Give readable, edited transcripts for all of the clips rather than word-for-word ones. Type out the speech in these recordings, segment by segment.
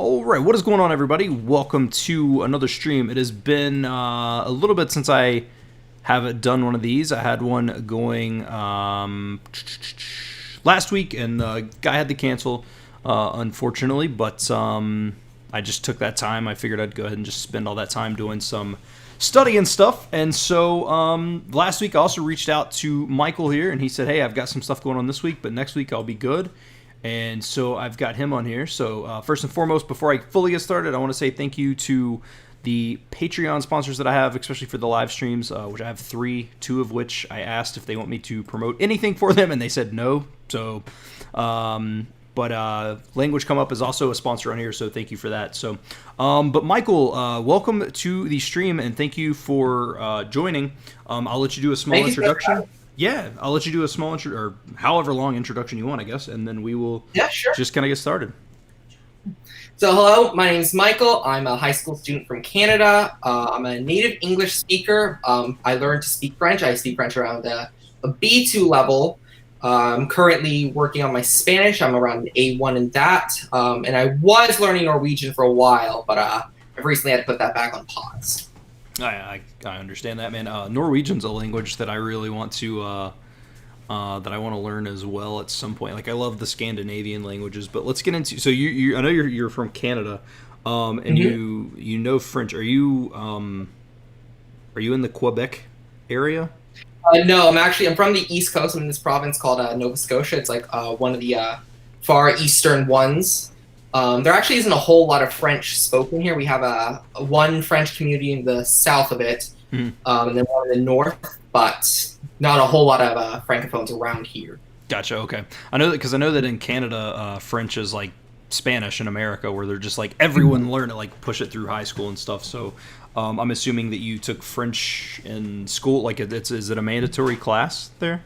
All right, what is going on, everybody? Welcome to another stream. It has been a little bit since I have done one of these. I had one going last week, and the guy had to cancel, unfortunately. But I just took that time. I figured I'd go ahead and just spend all that time doing some study and stuff. And so last week I also reached out to Michael here, and he said, "Hey, I've got some stuff going on this week, but next week I'll be good." And so I've got him on here. So first and foremost, before I fully get started, I want to say thank you to the Patreon sponsors that I have, especially for the live streams, which I have 3, 2 of which I asked if they want me to promote anything for them, and they said no. So, but Language Come Up is also a sponsor on here, so thank you for that. So, but Michael, welcome to the stream, and thank you for joining. I'll let you do a small introduction. Yeah, I'll let you do a small intro, or however long introduction you want, I guess, and then we will just kind of get started. So hello, my name is Michael. I'm a high school student from Canada. I'm a native English speaker. I learned to speak French. I speak French around a B2 level. I'm currently working on my Spanish. I'm around an A1 in that. And I was learning Norwegian for a while, but I've recently had to put that back on pause. I understand that, man. Norwegian's a language that I really want to learn as well at some point. Like, I love the Scandinavian languages, but let's get into. So you I know you're from Canada, and you know French. Are you in the Quebec area? No, I'm from the East Coast. I'm in this province called Nova Scotia. It's like one of the far eastern ones. There actually isn't a whole lot of French spoken here. We have one French community in the south of it, and then one in the north, but not a whole lot of francophones around here. Gotcha. Okay, I know that because I know that in Canada, French is like Spanish in America, where they're just like everyone learn it, like push it through high school and stuff. So I'm assuming that you took French in school. Like, is it a mandatory class there?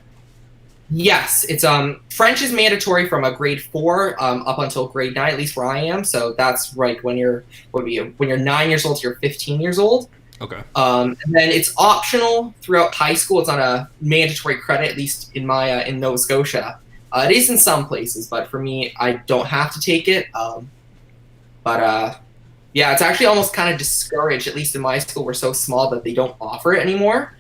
Yes, it's French is mandatory from a grade 4 up until grade 9, at least where I am. So that's right when you're 9 years old to you're 15 years old. Okay. And then it's optional throughout high school. It's not a mandatory credit, at least in my in Nova Scotia. It is in some places, but for me, I don't have to take it. Yeah, it's actually almost kind of discouraged. At least in my school, we're so small that they don't offer it anymore.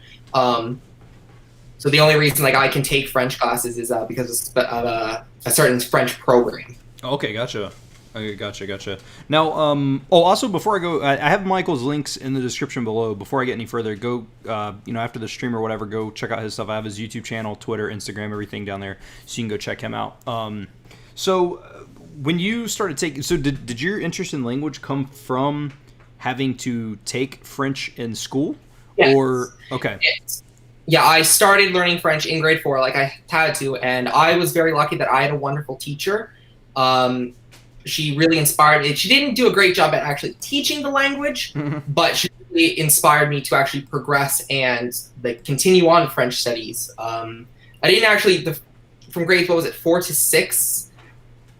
So the only reason I can take French classes is because of a certain French program. Okay, gotcha. Okay, gotcha. Now, also before I go, I have Michael's links in the description below. Before I get any further, go, after the stream or whatever, go check out his stuff. I have his YouTube channel, Twitter, Instagram, everything down there, so you can go check him out. So when you started taking, did your interest in language come from having to take French in school? Yes. Or okay. Yes. Yeah, I started learning French in grade 4, like I had to, and I was very lucky that I had a wonderful teacher. She really inspired me. She didn't do a great job at actually teaching the language, but she really inspired me to actually progress and continue on French studies. I didn't actually, from grades, 4 to 6,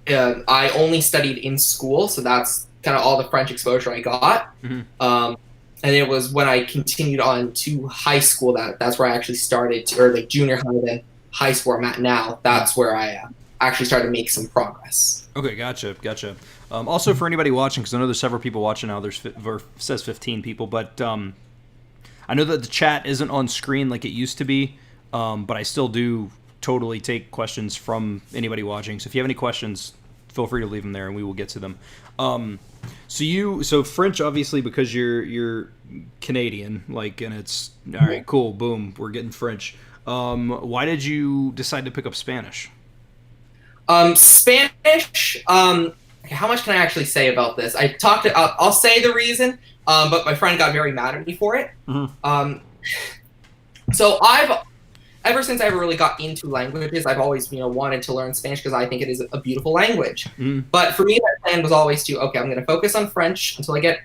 I only studied in school, so that's kind of all the French exposure I got. And it was when I continued on to high school that's where I actually started, or junior high, then high school where I'm at now. That's where I actually started to make some progress. Okay, gotcha. Also, for anybody watching, because I know there's several people watching now, says 15 people, but I know that the chat isn't on screen like it used to be, but I still do totally take questions from anybody watching. So if you have any questions, feel free to leave them there, and we will get to them. So French, obviously, because you're Canadian, and it's all right, cool, boom, we're getting French. Why did you decide to pick up Spanish? Spanish. How much can I actually say about this? I'll say the reason, but my friend got very mad at me for it. So ever since I really got into languages, I've always, wanted to learn Spanish because I think it is a beautiful language. But for me, my plan was always to, okay, I'm going to focus on French until I get,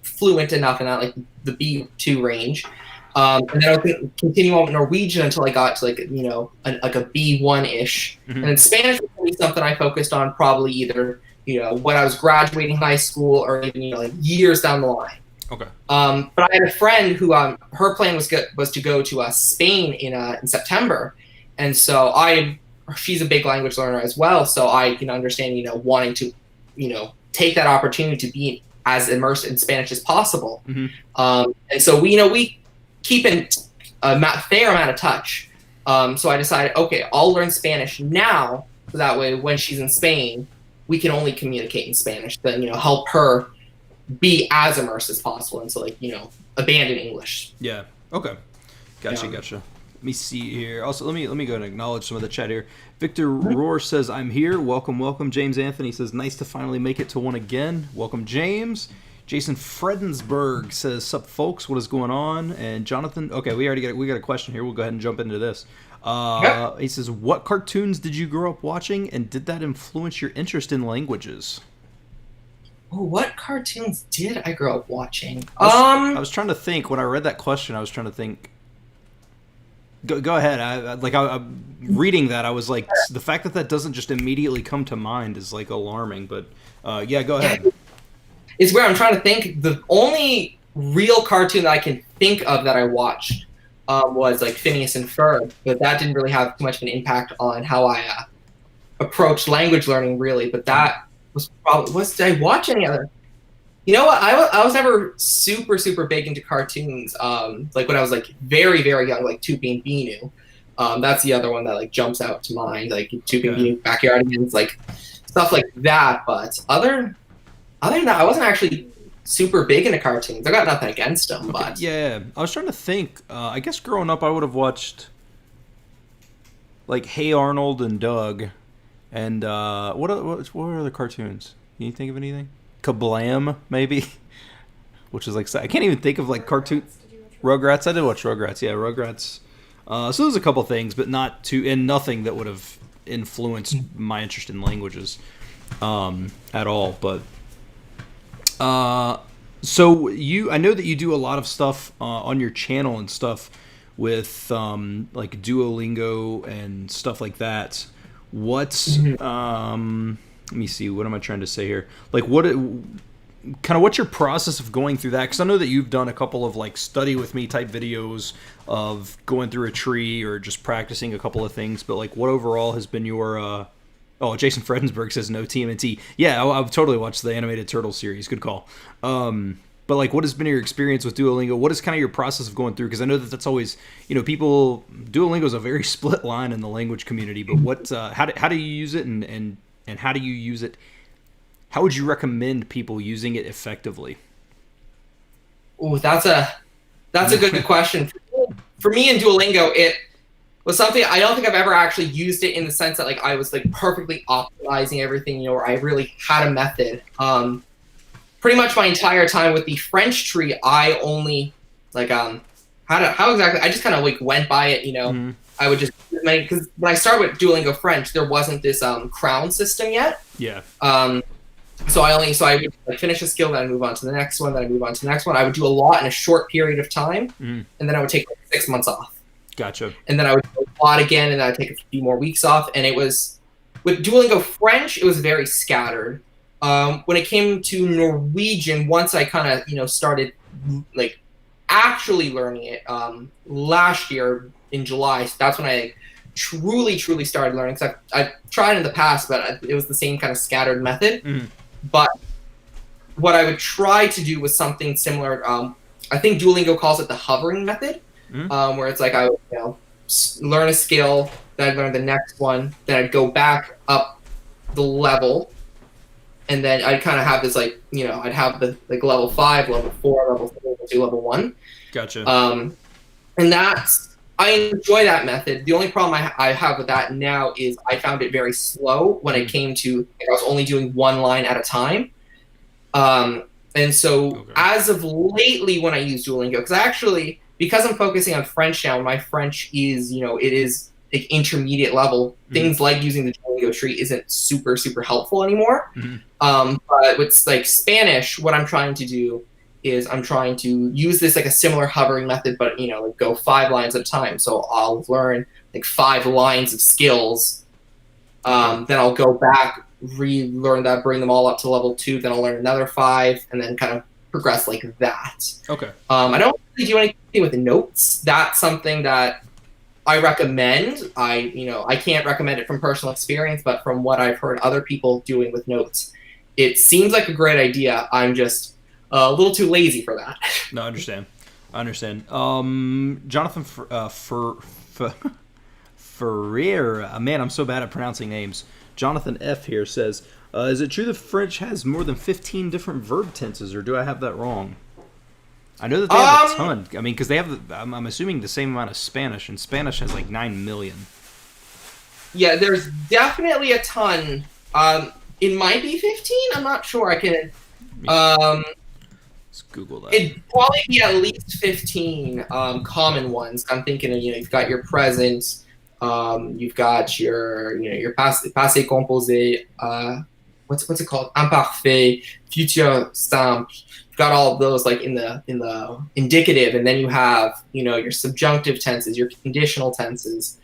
fluent enough in that, the B2 range. And then I would continue on with Norwegian until I got to, a B1-ish. And then Spanish was going to be something I focused on probably either, when I was graduating high school or even, years down the line. Okay. But I had a friend who her plan was to go to Spain in September, and so she's a big language learner as well. So I can understand wanting to take that opportunity to be as immersed in Spanish as possible. And so we keep in a fair amount of touch. So I decided, okay, I'll learn Spanish now, so that way when she's in Spain, we can only communicate in Spanish. Then help her be as immersed as possible, and so abandon English. Yeah. Okay. Gotcha. Let me see here. Also, let me go and acknowledge some of the chat here. Victor Rohr says, I'm here. Welcome. James Anthony says, nice to finally make it to one again. Welcome, James. Jason Fredensberg says, sup, folks, what is going on? And Jonathan, okay, we got a question here. We'll go ahead and jump into this. He says, what cartoons did you grow up watching, and did that influence your interest in languages? Oh, what cartoons did I grow up watching? I was trying to think. When I read that question, I was trying to think. Go ahead. I'm reading that. I was like, the fact that doesn't just immediately come to mind is like alarming. But yeah, go ahead. It's where I'm trying to think. The only real cartoon that I can think of that I watched was like Phineas and Ferb, but that didn't really have too much of an impact on how I approached language learning, really. But that was probably did I watch any other? You know what? I was never super big into cartoons. Like when I was like very young, like Tupi and Binu. That's the other one that like jumps out to mind, like Tupi and Binu, Backyardigans, like stuff like that. But other than that, I wasn't actually super big into cartoons. I got nothing against them, but yeah, I was trying to think. I guess growing up, I would have watched like Hey Arnold and Doug, and what are the cartoons? Can you think of anything? Kablam, maybe, which is like I can't even think of like cartoon. Rugrats. I did watch Rugrats. Yeah, Rugrats. So there's a couple things, but nothing that would have influenced my interest in languages at all. But so I know that you do a lot of stuff on your channel and stuff with like Duolingo and stuff like that. What's let me see. What am I trying to say here? Like, what's your process of going through that? Because I know that you've done a couple of like study with me type videos of going through a tree or just practicing a couple of things. But like, what overall has been your? Oh, Jason Fredensberg says no TMNT. Yeah, I've totally watched the animated turtle series. Good call. But like, what has been your experience with Duolingo? What is kind of your process of going through? Because I know that's always, Duolingo is a very split line in the language community. But how do you use it, and how do you use it? How would you recommend people using it effectively? Oh, that's a good question. For me in Duolingo, it was something I don't think I've ever actually used it in the sense that like I was like perfectly optimizing everything, or I really had a method. Pretty much my entire time with the French tree, I only like how exactly I just kind of like went by it, I would just because when I started with Duolingo French, there wasn't this crown system yet. Yeah. So I would like finish a skill, then I'd move on to the next one, then I'd move on to the next one. I would do a lot in a short period of time, and then I would take like 6 months off. Gotcha. And then I would do a lot again, and then I'd take a few more weeks off. And it was with Duolingo French, it was very scattered. When it came to Norwegian, once I kind of started like actually learning it last year in July, so that's when I truly started learning. Because I've tried in the past, but it was the same kind of scattered method. But what I would try to do was something similar. I think Duolingo calls it the hovering method, where it's like I would learn a skill, then I'd learn the next one, then I'd go back up the level, and then I'd kind of have this like I'd have the like level 5, level 4, level 3, level 2, level 1. Gotcha. And I enjoy that method. The only problem I have with that now is I found it very slow when it came to I was only doing one line at a time. And so as of lately when I use Duolingo, because I'm focusing on French now, my French is, it is like intermediate level. Things like using the Duolingo tree isn't super helpful anymore. But with like Spanish, what I'm trying to do is I'm trying to use this like a similar hovering method, but like go 5 lines at a time. So I'll learn like 5 lines of skills. Then I'll go back, relearn that, bring them all up to level 2. Then I'll learn another 5, and then kind of progress like that. Okay. I don't really do anything with notes. That's something that I recommend. I can't recommend it from personal experience, but from what I've heard other people doing with notes, it seems like a great idea. I'm just a little too lazy for that. No, I understand. Jonathan Ferreira. Man, I'm so bad at pronouncing names. Jonathan F. here says, is it true that French has more than 15 different verb tenses, or do I have that wrong? I know that they have a ton. I mean, because they have, I'm assuming, the same amount of Spanish, and Spanish has like 9 million. Yeah, there's definitely a ton. It might be 15. I'm not sure. I can. Let's Google that. It'd probably be at least 15 common ones. I'm thinking, you've got your present, you've got your passé composé. What's it called? Imparfait, futur simple. You've got all of those like in the indicative, and then you have your subjunctive tenses, your conditional tenses.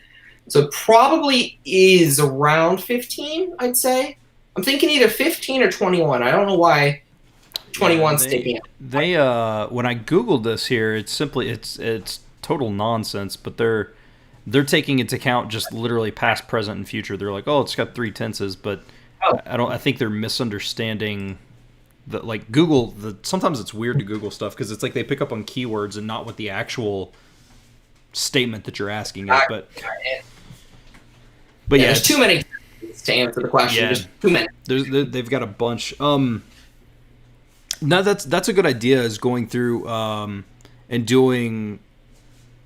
So it probably is around 15, I'd say. I'm thinking either 15 or 21. I don't know why 21's sticking out. They when I Googled this here, it's total nonsense, but they're taking into account just literally past, present, and future. They're like, oh, it's got 3 tenses, but I think they're misunderstanding the like Google. Sometimes it's weird to Google stuff because it's like they pick up on keywords and not what the actual statement that you're asking is. But yeah, there's too many to answer the question. Yeah, there's too many. They've got a bunch. No, that's a good idea. Is going through and doing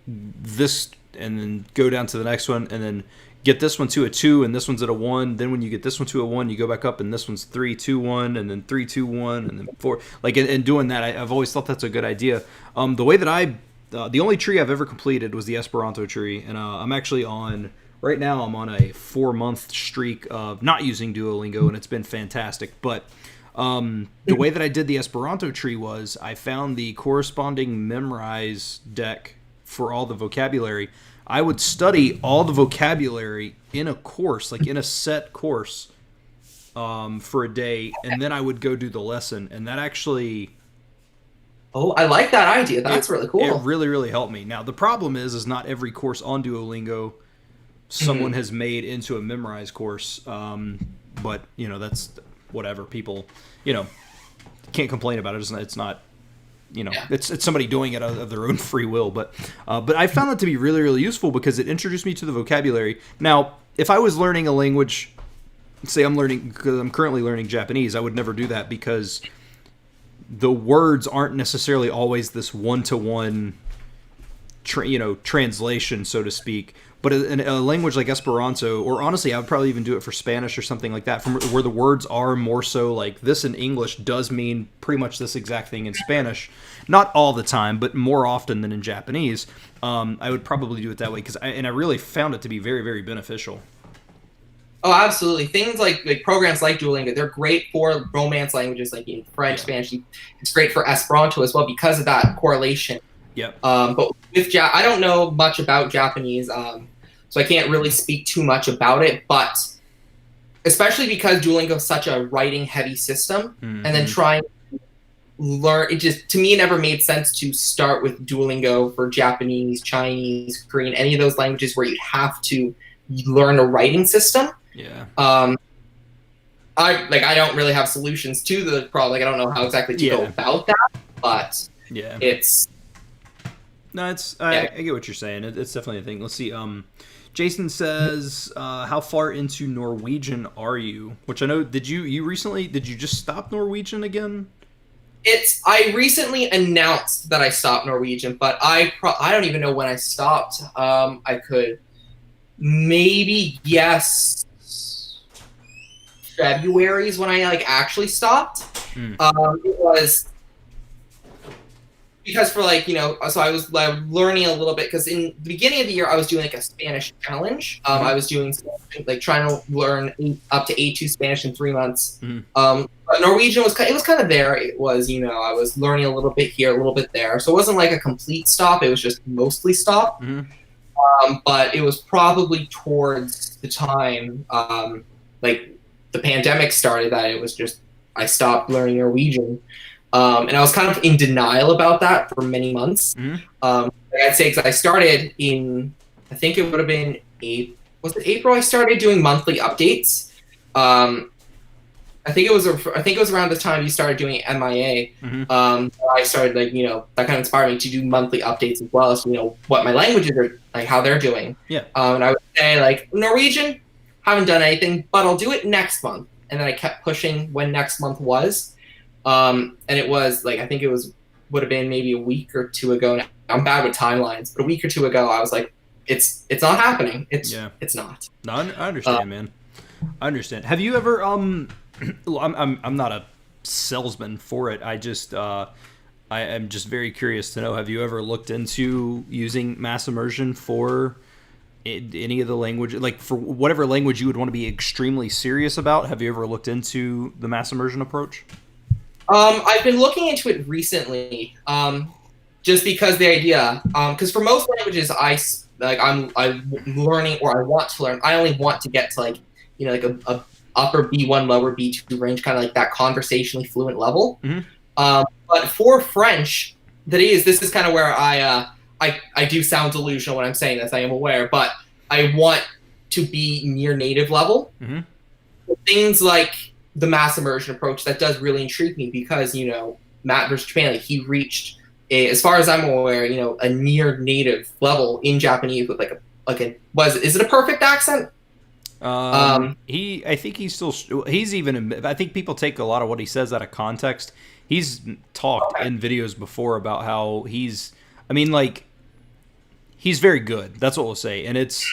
this, and then go down to the next one, and then get this one to a 2, and this one's at a 1. Then when you get this one to a 1, you go back up, and this one's 3, 2, 1, and then 3, 2, 1, and then 4. Like, and doing that, I've always thought that's a good idea. The way that the only tree I've ever completed was the Esperanto tree, and I'm actually right now I'm on a 4-month streak of not using Duolingo, and it's been fantastic. But the way that I did the Esperanto tree was I found the corresponding memorize deck for all the vocabulary. I would study all the vocabulary in a course, like in a set course, for a day, and then I would go do the lesson, and that actually... Oh, I like that idea. That's really cool. It really, really helped me. Now, the problem is not every course on Duolingo someone has made into a memorize course, but, that's whatever. People, can't complain about it. It's not... it's somebody doing it of their own free will, but I found that to be really, really useful because it introduced me to the vocabulary. Now, if I was learning a language, say because I'm currently learning Japanese, I would never do that because the words aren't necessarily always this one-to-one, translation, so to speak. But in a language like Esperanto, or honestly, I would probably even do it for Spanish or something like that, from where the words are more so like this in English does mean pretty much this exact thing in Spanish. Not all the time, but more often than in Japanese. I would probably do it that way because I really found it to be very, very beneficial. Oh, absolutely. Things like programs like Duolingo, they're great for Romance languages like French, Spanish. It's great for Esperanto as well because of that correlation. Yep. But with I don't know much about Japanese, so I can't really speak too much about it. But especially because Duolingo is such a writing-heavy system, and then trying to learn, to me, it never made sense to start with Duolingo for Japanese, Chinese, Korean, any of those languages where you have to learn a writing system. Yeah. I don't really have solutions to the problem. I don't know how exactly to go about that, but yeah, it's. No, I get what you're saying. It's definitely a thing. Let's see. Jason says, how far into Norwegian are you? Which I know, did you just stop Norwegian again? I recently announced that I stopped Norwegian, but I don't even know when I stopped. I could maybe guess February is when I actually stopped. It was because for so I was learning a little bit because in the beginning of the year I was doing a Spanish challenge. I was doing trying to learn up to A2 Spanish in 3 months. But Norwegian was kind of there. It was I was learning a little bit here, a little bit there. So it wasn't like a complete stop. It was just mostly stop. But it was probably towards the time the pandemic started that it was just I stopped learning Norwegian. And I was kind of in denial about that for many months. I'd say because I started in, I think it would have been April I started doing monthly updates. I think it was around the time you started doing MIA. I started that kind of inspired me to do monthly updates as well as what my languages are like, how they're doing. Yeah. And I would say like Norwegian, haven't done anything, but I'll do it next month. And then I kept pushing when next month was, and it was like I think it would have been maybe a week or two ago. Now, I'm bad with timelines, but a week or two ago I was like, it's not happening. It's not. No, I understand, man. I understand. Have you ever I'm not a salesman for it. I just I am just very curious to know. Have you ever looked into using mass immersion for any of the language, like for whatever language you would want to be extremely serious about? Have you ever looked into the mass immersion approach? I've been looking into it recently, just because the idea, because for most languages I'm learning or I want to learn. I only want to get to like a upper B1, lower B2 range, kind of like that conversationally fluent level. But for French, this is kind of where I do sound delusional when I'm saying this, I am aware, but I want to be near native level. Things like the mass immersion approach, that does really intrigue me because, Matt versus Japan, like, he reached, as far as I'm aware, a near native level in Japanese with is it a perfect accent? I think I think people take a lot of what he says out of context. He's talked in videos before about how he's very good. That's what we'll say. And it's,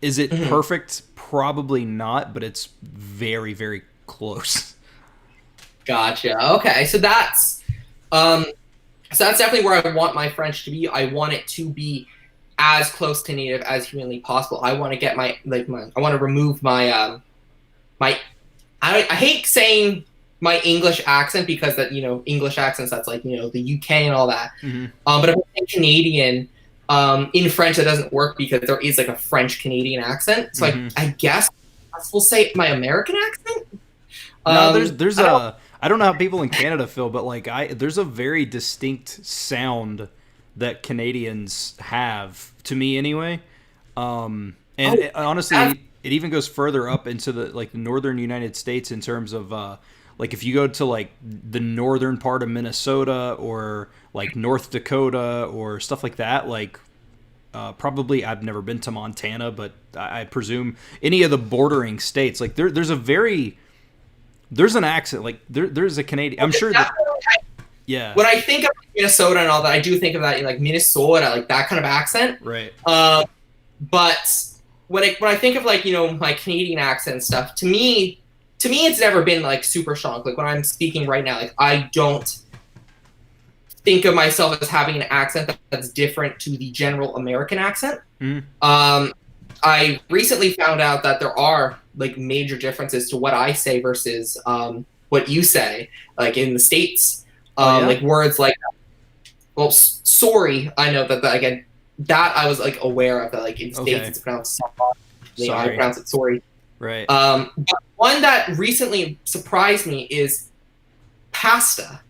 is it perfect? Probably not, but it's very, very close. Gotcha. Okay. So that's definitely where I want my French to be. I want it to be as close to native as humanly possible. I want to get I want to remove my I hate saying my English accent because that English accents, that's like the UK and all that. But if I'm Canadian, in French that doesn't work because there is like a French Canadian accent. So I guess we'll say my American accent. No, I don't know how people in Canada feel, but there's a very distinct sound that Canadians have, to me anyway. Honestly, it even goes further up into the northern United States in terms of if you go to the northern part of Minnesota or North Dakota or stuff like that, probably I've never been to Montana, but I presume any of the bordering states, there's an accent, there's a Canadian. I'm sure that. Yeah. When I think of Minnesota and all that, I do think of that in Minnesota, that kind of accent. Right. But when I think of my Canadian accent and stuff, to me it's never been super strong. When I'm speaking right now, I don't think of myself as having an accent that's different to the general American accent. I recently found out that there are major differences to what I say versus what you say, in the States. Words sorry. I know that again, that I was aware of that in States it's pronounced sorry. I pronounce it sorry. Right. But one that recently surprised me is pasta.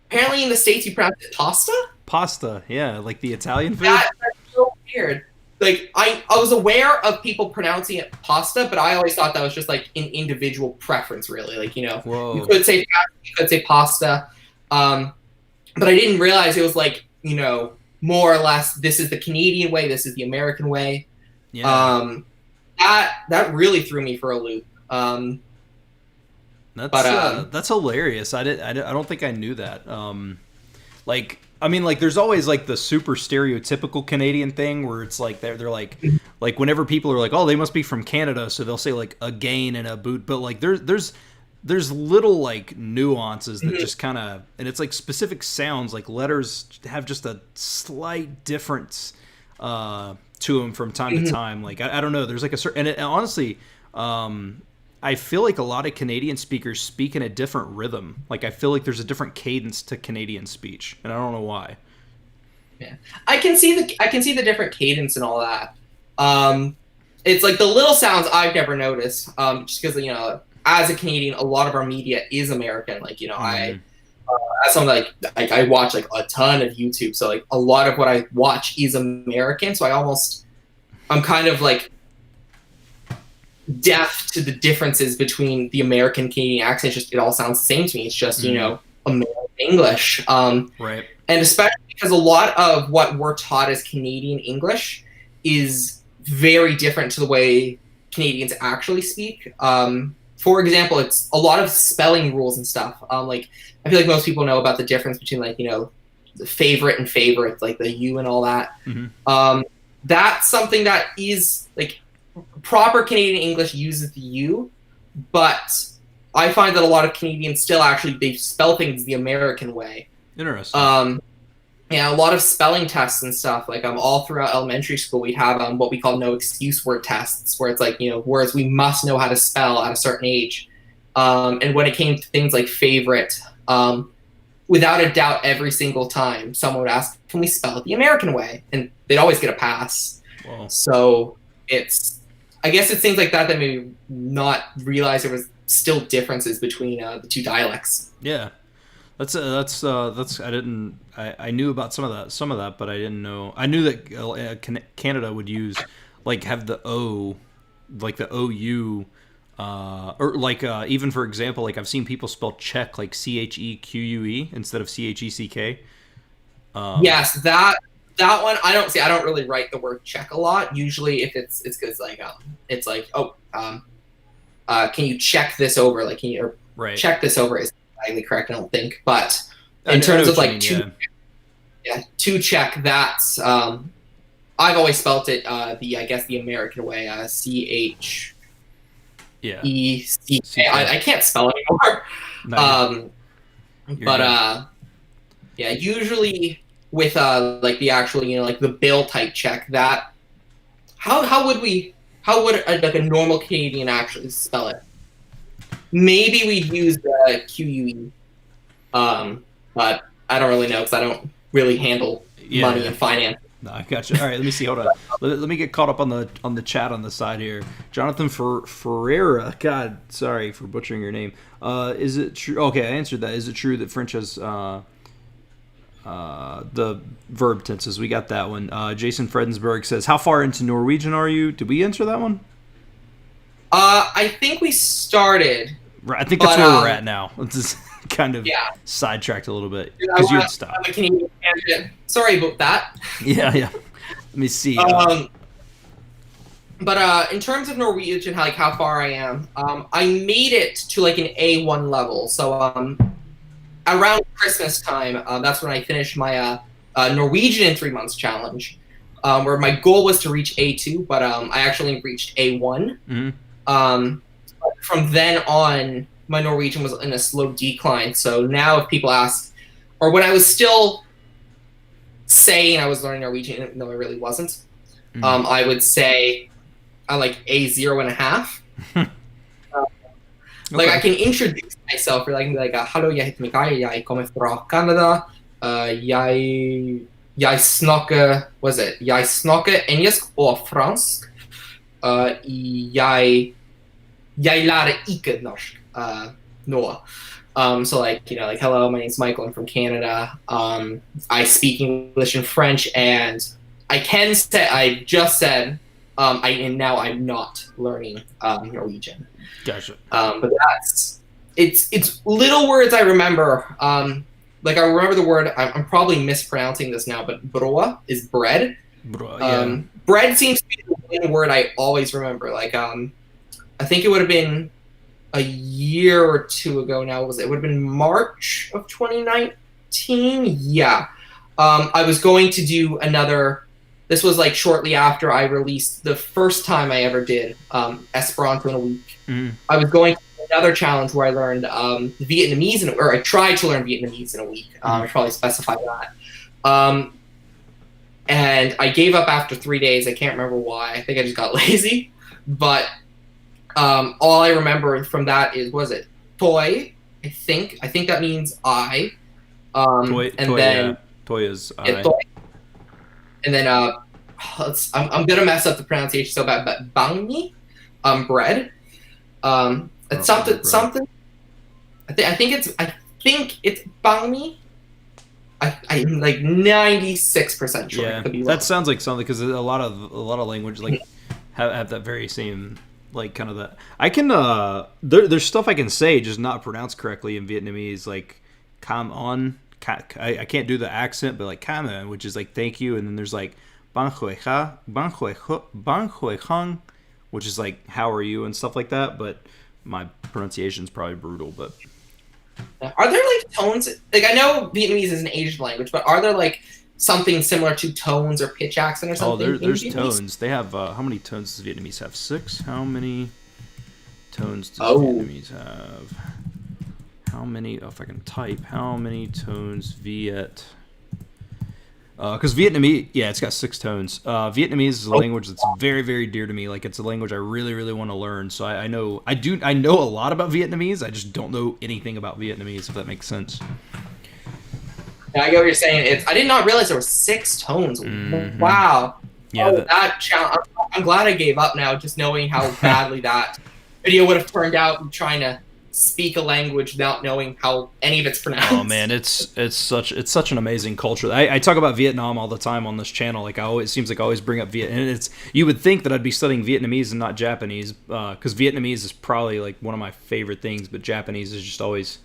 Apparently in the States you pronounce it pasta? Pasta, yeah, like the Italian food. That's so weird. I was aware of people pronouncing it pasta, but I always thought that was just an individual preference, really. Whoa. You could say pasta, you could say pasta, but I didn't realize it was more or less this is the Canadian way, this is the American way. Yeah. That really threw me for a loop. That's hilarious. I don't think I knew that. There's always the super stereotypical Canadian thing where it's they're whenever people are oh, they must be from Canada, so they'll say a gain and a boot, but there's little nuances that just kind of, and it's specific sounds, letters have just a slight difference to them from time to time. I don't know, there's a certain, and honestly, I feel a lot of Canadian speakers speak in a different rhythm. I feel there's a different cadence to Canadian speech, and I don't know why. Yeah, I can see the different cadence and all that. It's the little sounds I've never noticed. Just because as a Canadian, a lot of our media is American. I as someone I watch a ton of YouTube, so a lot of what I watch is American. So I'm kind of deaf to the differences between the American Canadian accent. Just it all sounds the same to me. It's just American English. Right. And especially because a lot of what we're taught as Canadian English is very different to the way Canadians actually speak. For example, it's a lot of spelling rules and stuff. Like I feel like most people know about the difference between like the favorite and favorite, like the you and all that. Mm-hmm. That's something that is like proper Canadian English uses the you, but I find that a lot of Canadians still actually they spell things the American way. Interesting. Yeah, a lot of spelling tests and stuff. Like all throughout elementary school, we'd have what we call no excuse word tests, where it's like words we must know how to spell at a certain age. And when it came to things like favorite, without a doubt, every single time someone would ask, "Can we spell it the American way?" And they'd always get a pass. Wow. So I guess it's things like that that made me not realize there was still differences between the two dialects. Yeah. That's I knew about some of that, but I didn't know. I knew that Canada would use have the O, like the OU, or even for example, like I've seen people spell Czech like CHEQUE instead of CHECK. Yes, that one I don't really write the word Czech a lot. Usually, if it's because it's like can you check this over? Like can you check this over? Is exactly correct, I don't think. But in terms of like to check, that's I've always spelt it the American way, CH ECK. I can't spell anymore. Usually with like the actual like the bill type check, that how would a normal Canadian actually spell it? Maybe we'd use the QUE, but I don't really know because I don't really handle money and finance. No, I got you. All right, let me see. Hold on. Let me get caught up on the chat on the side here. Jonathan Ferreira. God, sorry for butchering your name. Is it true? Okay, I answered that. Is it true that French has the verb tenses? We got that one. Jason Fredensberg says, "How far into Norwegian are you?" Did we answer that one? I think we started. Right, I think that's where we're at now. Let's just kind of sidetracked a little bit because you had stopped. Sorry about that. Yeah. Let me see. But in terms of Norwegian, how far I am, I made it to like an A1 level. So around Christmas time, that's when I finished my Norwegian in 3 months challenge, where my goal was to reach A2, but I actually reached A1. Mm-hmm. From then on, my Norwegian was in a slow decline. So now if people ask, or when I was still saying I was learning Norwegian, no, I really wasn't, I would say like A0.5. Like I can introduce myself, or like "Hallo, jeg heter Mikael, jeg kommer fra Canada. Jeg snakker engelsk og fransk. Jeg lærer ikke norsk nå." So like "Hello, my name's Michael. I'm from Canada. I speak English and French, and I just said and now I'm not learning Norwegian." Gotcha. But it's little words I remember. Like I remember the word. I'm probably mispronouncing this now, but broa is bread. Bread seems to be the one word I always remember. Like I think it would have been a year or two ago now. It would have been March of 2019. Yeah. I was going to do another. This was like shortly after I released the first time I ever did Esperanto in a week. I was going to do another challenge where I learned Vietnamese, or I tried to learn Vietnamese in a week. I should probably specify that. And I gave up after 3 days. I can't remember why. I think I just got lazy. But all I remember from that was it toy? I think that means I. Toy is I. Yeah, toy. And then I'm gonna mess up the pronunciation so bad, but banh mi, bread. It's something. I think it's banh mi. I'm like 96% sure. Yeah, that sounds like something because a lot of languages like have that very same like kind of that. I can there's stuff I can say just not pronounced correctly in Vietnamese, like "come on." I can't do the accent, but like "come on," which is like thank you, and then there's like "ban hoi ha," "ban hoi hong," which is like how are you and stuff like that. But my pronunciation's probably brutal, but. Are there like tones? Like I know Vietnamese is an Asian language, but are there like something similar to tones or pitch accent or something? There's tones. They have how many tones does Vietnamese have? 6. How many tones does Vietnamese have? How many? Oh, if I can type, how many tones Viet? Because Vietnamese, yeah, it's got 6 tones. Vietnamese is a language that's very, very dear to me. Like it's a language I really, really want to learn. So I know a lot about Vietnamese. I just don't know anything about Vietnamese, if that makes sense. Yeah, I get what you're saying. I did not realize there were 6 tones. Mm-hmm. Wow. Yeah. That challenge. I'm glad I gave up now, just knowing how badly that video would have turned out trying to speak a language without knowing how any of it's pronounced. Oh man, it's such an amazing culture. I talk about Vietnam all the time on this channel. Like it seems like I always bring up Viet, and you would think that I'd be studying Vietnamese and not Japanese, because Vietnamese is probably like one of my favorite things, but Japanese has always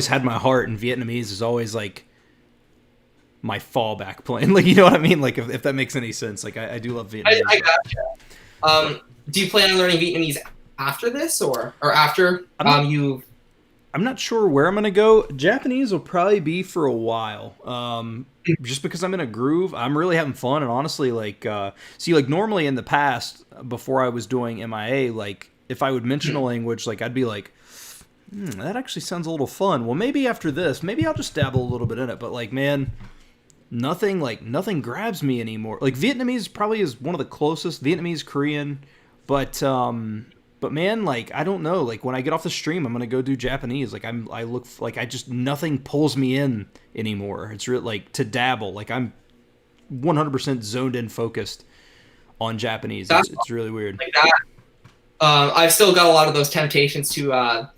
had my heart, and Vietnamese is always like my fallback plan. Like you know what I mean? Like if that makes any sense. Like I do love Vietnamese. I gotcha. Do you plan on learning Vietnamese after this or after you? I'm not sure where I'm gonna go. Japanese will probably be for a while, just because I'm in a groove. I'm really having fun, and honestly, like, see, like normally in the past, before I was doing MIA, like if I would mention a language, like I'd be like, that actually sounds a little fun. Well, maybe after this, maybe I'll just dabble a little bit in it. But like, man, nothing grabs me anymore. Like Vietnamese probably is one of the closest. Vietnamese, Korean, but man, like I don't know. Like when I get off the stream, I'm gonna go do Japanese. Like nothing pulls me in anymore. It's real like to dabble. Like I'm 100% zoned in, focused on Japanese. It's really weird. Like that. I've still got a lot of those temptations to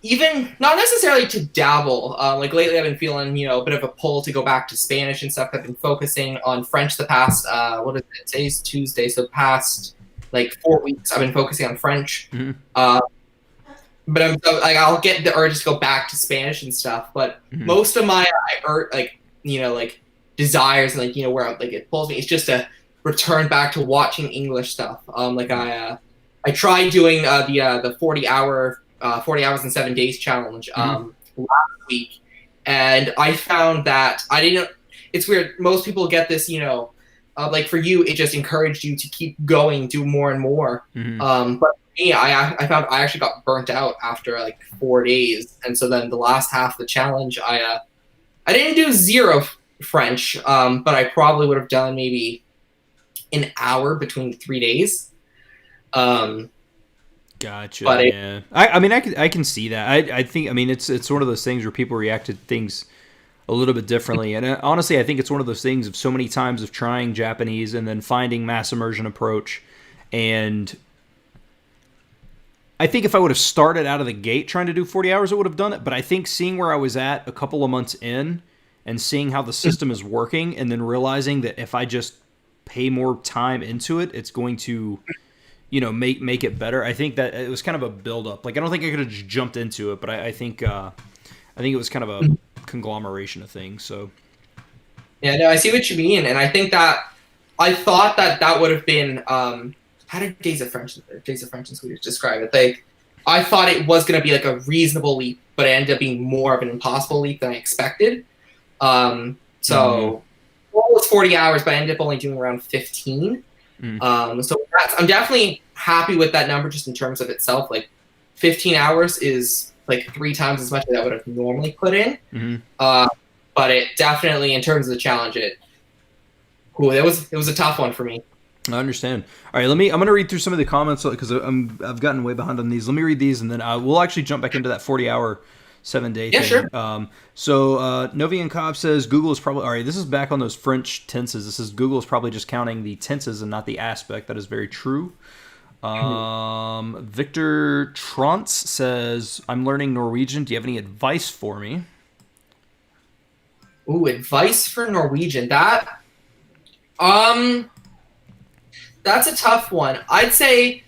even not necessarily to dabble. Like lately, I've been feeling a bit of a pull to go back to Spanish and stuff. I've been focusing on French the past what is it? Today's Tuesday, so past like 4 weeks I've been focusing on French. Mm-hmm. But I'm like I'll get the urge to go back to Spanish and stuff. But most of my desires and where like it pulls me, it's just to return back to watching English stuff. I tried doing the 40 hours in 7 days challenge last week, and I found that I didn't. It's weird. Most people get this, like for you, it just encouraged you to keep going, do more and more. But for me, I found I actually got burnt out after like 4 days, and so then the last half of the challenge, I didn't do 0 French, but I probably would have done maybe an hour between 3 days. Gotcha. But yeah, I can see that. I think it's one of those things where people react to things a little bit differently, and honestly, I think it's one of those things of so many times of trying Japanese and then finding mass immersion approach, and I think if I would have started out of the gate trying to do 40 hours, I would have done it. But I think seeing where I was at a couple of months in and seeing how the system is working, and then realizing that if I just pay more time into it, it's going to make it better. I think that it was kind of a build up. Like I don't think I could have just jumped into it, but I think it was kind of a conglomeration of things. So yeah, no, I see what you mean, and I think that I thought that would have been how did Days of French and Swedish describe it? Like I thought it was going to be like a reasonable leap, but it ended up being more of an impossible leap than I expected. So well, it was 40 hours, but I ended up only doing around 15. So I'm definitely happy with that number just in terms of itself. Like 15 hours is like 3 times as much as I would have normally put in. But it definitely, in terms of the challenge, it was a tough one for me. I understand. All right, I'm going to read through some of the comments because I've gotten way behind on these. Let me read these, and then we'll actually jump back into that 40-hour 7-day thing. Sure. So Novian Cobb says Google is probably all right. This is back on those French tenses. This is Google is probably just counting the tenses and not the aspect. That is very true. Victor Trantz says I'm learning Norwegian. Do you have any advice for me? Ooh, advice for Norwegian. That's a tough one. I'd say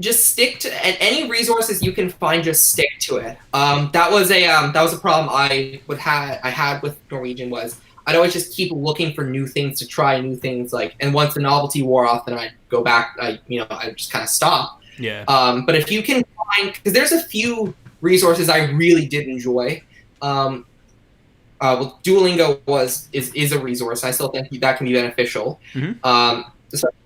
just stick to any resources you can find. Just stick to it. That was a problem I had with Norwegian was I'd always just keep looking for new things to try, new things like, and once the novelty wore off, then I'd go back. I just kind of stop. Yeah. But if you can find, because there's a few resources I really did enjoy. Well, Duolingo is a resource. I still think that can be beneficial. So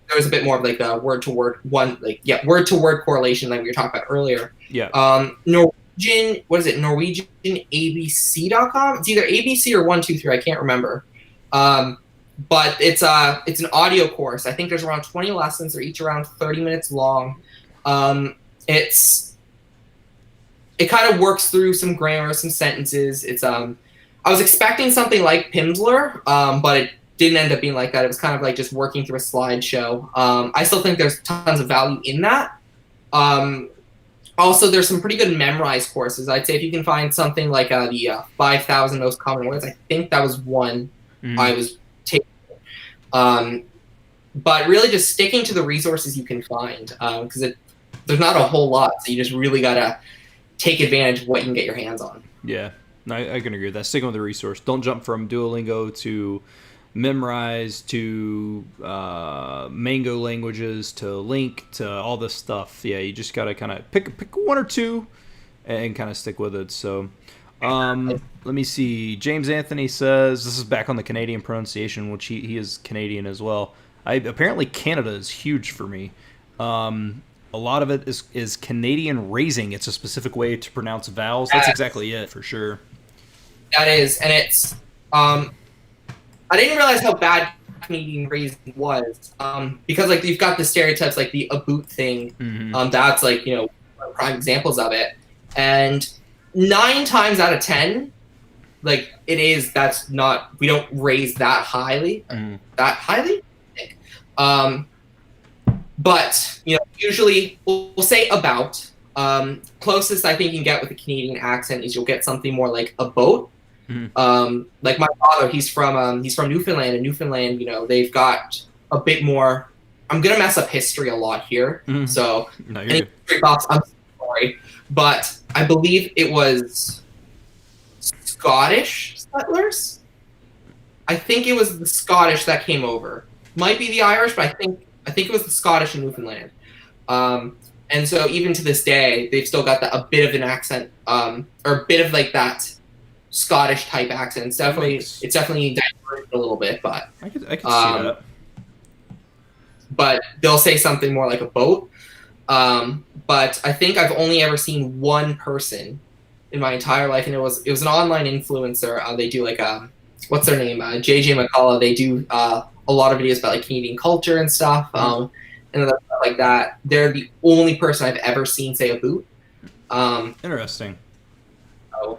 there's a bit more of like a word-to-word word-to-word correlation like we were talking about earlier. Yeah. Norwegian, what is it? NorwegianABC.com. It's either ABC or 123. I can't remember. But it's an audio course. I think there's around 20 lessons. They're each around 30 minutes long. It kind of works through some grammar, some sentences. I was expecting something like Pimsleur, but it didn't end up being like that. It was kind of like just working through a slideshow. I still think there's tons of value in that. Also, there's some pretty good memorized courses. I'd say if you can find something like the 5,000 Most Common Words, I think that was one I was taking. But really just sticking to the resources you can find, because there's not a whole lot, so you just really got to take advantage of what you can get your hands on. Yeah, I can agree with that. Sticking with the resource. Don't jump from Duolingo to Memrise to Mango languages to Link to all this stuff. Yeah, you just got to kind of pick one or two and kind of stick with it. So let me see. James Anthony says, this is back on the Canadian pronunciation, which he is Canadian as well. Apparently Canada is huge for me. A lot of it is Canadian raising. It's a specific way to pronounce vowels. That's exactly it, for sure. That is, and it's I didn't realize how bad Canadian raising was, because like you've got the stereotypes like the aboot thing. That's like prime examples of it, and 9 times out of 10, like that's not, we don't raise that highly. But usually we'll say about. Closest I think you can get with a Canadian accent is you'll get something more like a boat. Like my father, he's from Newfoundland, and Newfoundland, they've got a bit more. I'm gonna mess up history a lot here, so no, any history buffs, I'm sorry, but I believe it was Scottish settlers. I think it was the Scottish that came over. Might be the Irish, but I think it was the Scottish in Newfoundland. And so even to this day, they've still got a bit of an accent, or a bit of like that Scottish type accent. It's definitely diverged a little bit, but I could see that. But they'll say something more like a boat. But I think I've only ever seen one person in my entire life, and it was an online influencer. They do like what's their name? JJ McCullough. They do a lot of videos about like Canadian culture and stuff. And stuff like that. They're the only person I've ever seen say a boot. Interesting. So,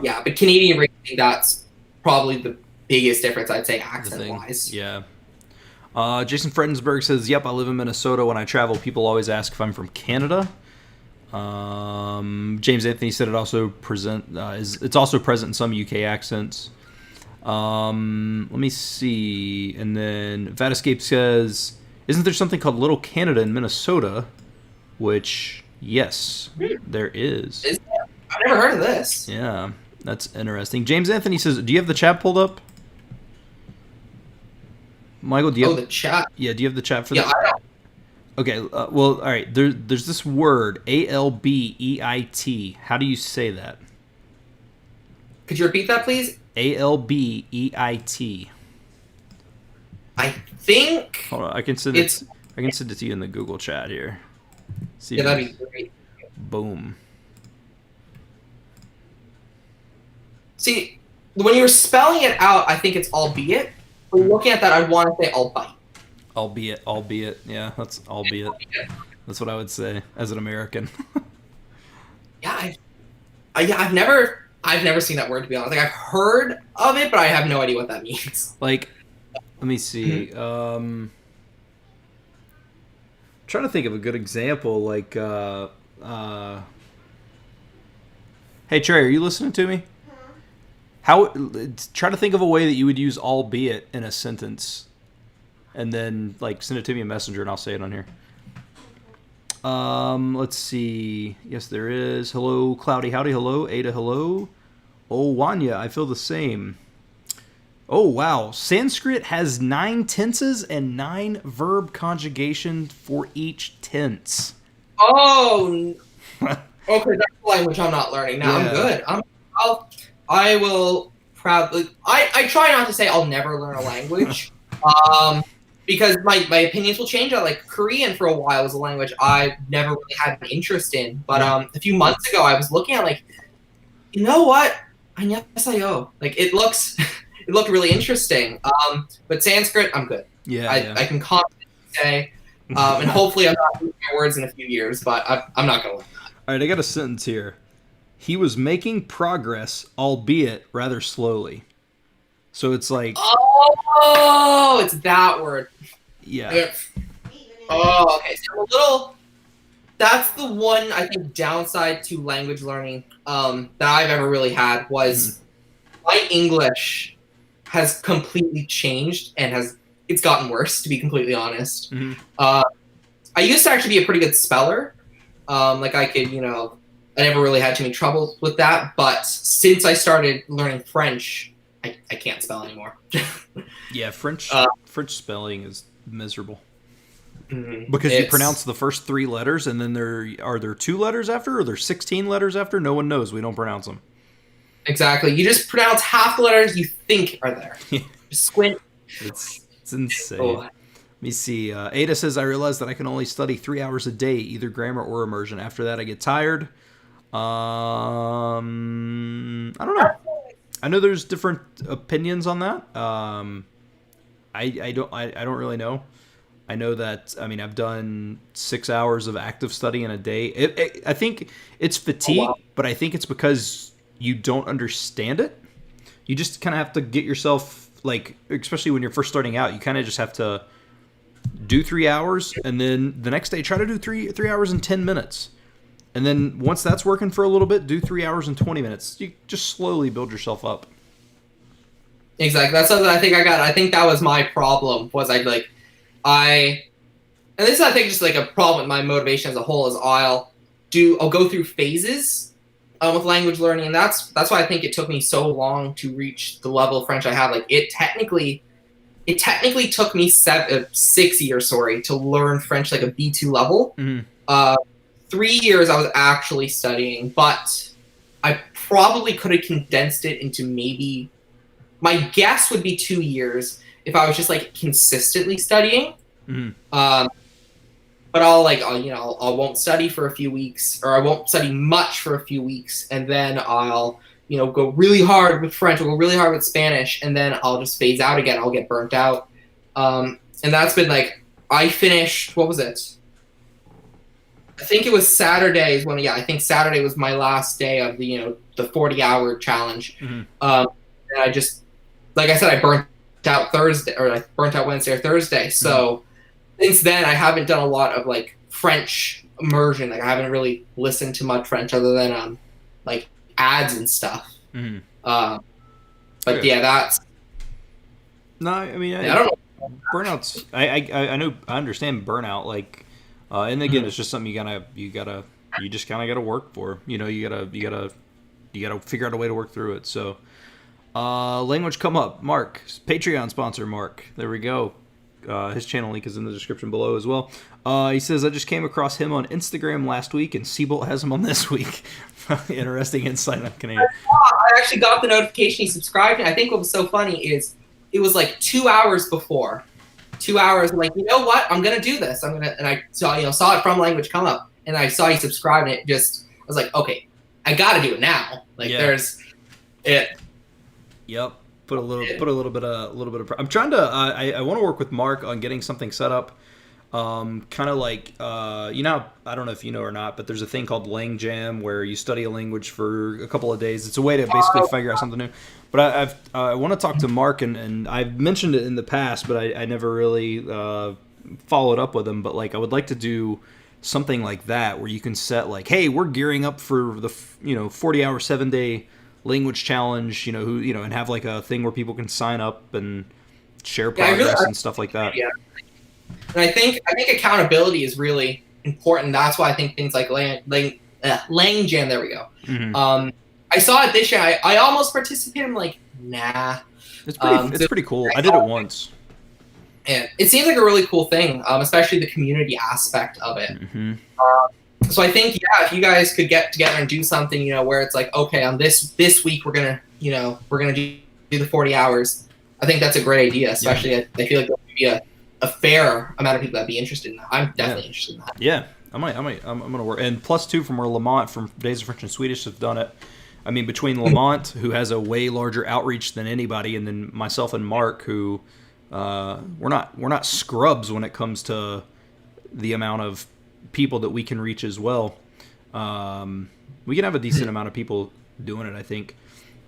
yeah, but Canadian raising, that's probably the biggest difference, I'd say, accent-wise. Yeah. Jason Fredensberg says, yep, I live in Minnesota. When I travel, people always ask if I'm from Canada. James Anthony said it's also present in some UK accents. Let me see. And then Vatascape says, isn't there something called Little Canada in Minnesota? Which, yes, there is. I've never heard of this. Yeah, that's interesting. James Anthony says, do you have the chat pulled up? Michael, do you have the chat? Yeah, do you have the chat for that? Yeah, I don't. Okay, well, all right. There's this word, ALBEIT. How do you say that? Could you repeat that, please? ALBEIT. I think. Hold on, I can send it to you in the Google chat here. See, yeah, that'd be great. Boom. See, when you're spelling it out, I think it's albeit. But looking at that, I'd want to say albeit. Albeit. Yeah, that's albeit. That's what I would say as an American. Yeah, I've never seen that word, to be honest. Like, I've heard of it, but I have no idea what that means. Like, let me see. Trying to think of a good example. Like, hey Trey, are you listening to me? Try to think of a way that you would use albeit in a sentence, and then like send it to me in Messenger, and I'll say it on here. Let's see. Yes, there is. Hello, Cloudy. Howdy. Hello, Ada. Hello. Oh, Wanya. I feel the same. Oh, wow. Sanskrit has 9 tenses and 9 verb conjugations for each tense. Oh, okay. That's the language I'm not learning now. Yeah. I'm good. I will probably. I try not to say I'll never learn a language, because my opinions will change. Like Korean for a while was a language I never really had an interest in, but a few months ago I was looking at like, you know what? Like it looks. It looked really interesting. But Sanskrit, I'm good. I can confidently say, and hopefully I'm not losing my words in a few years, but I'm not going to learn that. All right, I got a sentence here. He was making progress, albeit rather slowly. So it's like... Oh, it's that word. Yeah. Oh, okay. So that's the one, I think, downside to language learning that I've ever really had was my English has completely changed and it's gotten worse, to be completely honest. I used to actually be a pretty good speller. Like I could, I never really had too many troubles with that. But since I started learning French, I can't spell anymore. Yeah, French spelling is miserable. Because you pronounce the first 3 letters, and then are there 2 letters after, or there's 16 letters after? No one knows. We don't pronounce them. Exactly. You just pronounce half the letters you think are there. Just squint. It's insane. Let me see. Ada says, I realize that I can only study 3 hours a day, either grammar or immersion. After that, I get tired. I don't know. I know there's different opinions on that. I don't really know. I know that, I've done 6 hours of active study in a day. I think it's fatigue, but I think it's because you don't understand it. You just kind of have to get yourself, like, especially when you're first starting out, you kind of just have to do 3 hours, and then the next day try to do 3 hours and 10 minutes. And then once that's working for a little bit, do 3 hours and 20 minutes. You just slowly build yourself up. Exactly. That's something I think I got. I think that was my problem, was and this is, I think, just like a problem with my motivation as a whole, is I'll go through phases with language learning, and that's why I think it took me so long to reach the level of French I have. Like it technically took me 6 years, to learn French like a B2 level. 3 years I was actually studying, but I probably could have condensed it into maybe, my guess would be 2 years if I was just like consistently studying. But I won't study for a few weeks, or I won't study much for a few weeks, and then I'll, go really hard with French, or go really hard with Spanish, and then I'll just phase out again. I'll get burnt out. And that's been I finished, what was it? I think it was Saturday I think Saturday was my last day of the 40-hour challenge. And I just, like I said, I burnt out Wednesday or Thursday. So since then, I haven't done a lot of French immersion. I haven't really listened to much French other than ads and stuff. But that's. No, I don't know. Burnouts. I know. I understand burnout. And again, it's just something you just kind of gotta work for. You gotta figure out a way to work through it. So, language come up. Mark, Patreon sponsor Mark. There we go. His channel link is in the description below as well. He says, I just came across him on Instagram last week, and Seabolt has him on this week. Interesting insight on Canadian. I actually got the notification he subscribed, and I think what was so funny is it was 2 hours before. 2 hours, I'm you know what? I'm going to do this. And I saw it from Language Come Up, and I saw he subscribed, and I was okay, I got to do it now. There's it. Yep. Put a little bit of. I'm trying to. I want to work with Mark on getting something set up. Kind of I don't know if you know or not, but there's a thing called Lang Jam where you study a language for a couple of days. It's a way to basically figure out something new. But I want to talk to Mark, and I've mentioned it in the past, but I never really followed up with him. But I would like to do something like that where you can set hey, we're gearing up for the 40-hour 7-day language challenge, and have a thing where people can sign up and share progress and stuff like that. Yeah. And I think accountability is really important. That's why I think things like Lang Jam, there we go. Mm-hmm. I saw it this year. I almost participated. I'm like, nah. It's pretty cool. I did it once. And it seems like a really cool thing, especially the community aspect of it. Mm-hmm. So I think, yeah, if you guys could get together and do something, where it's like, okay, on this week we're gonna do the 40 hours. I think that's a great idea. Especially, I feel like there would be a fair amount of people that'd be interested in that. I'm definitely interested in that. Yeah, I'm gonna work. And plus two from where Lamont from Days of French and Swedish have done it. I mean, between Lamont, who has a way larger outreach than anybody, and then myself and Mark, who we're not scrubs when it comes to the amount of people that we can reach as well. We can have a decent amount of people doing it, I think.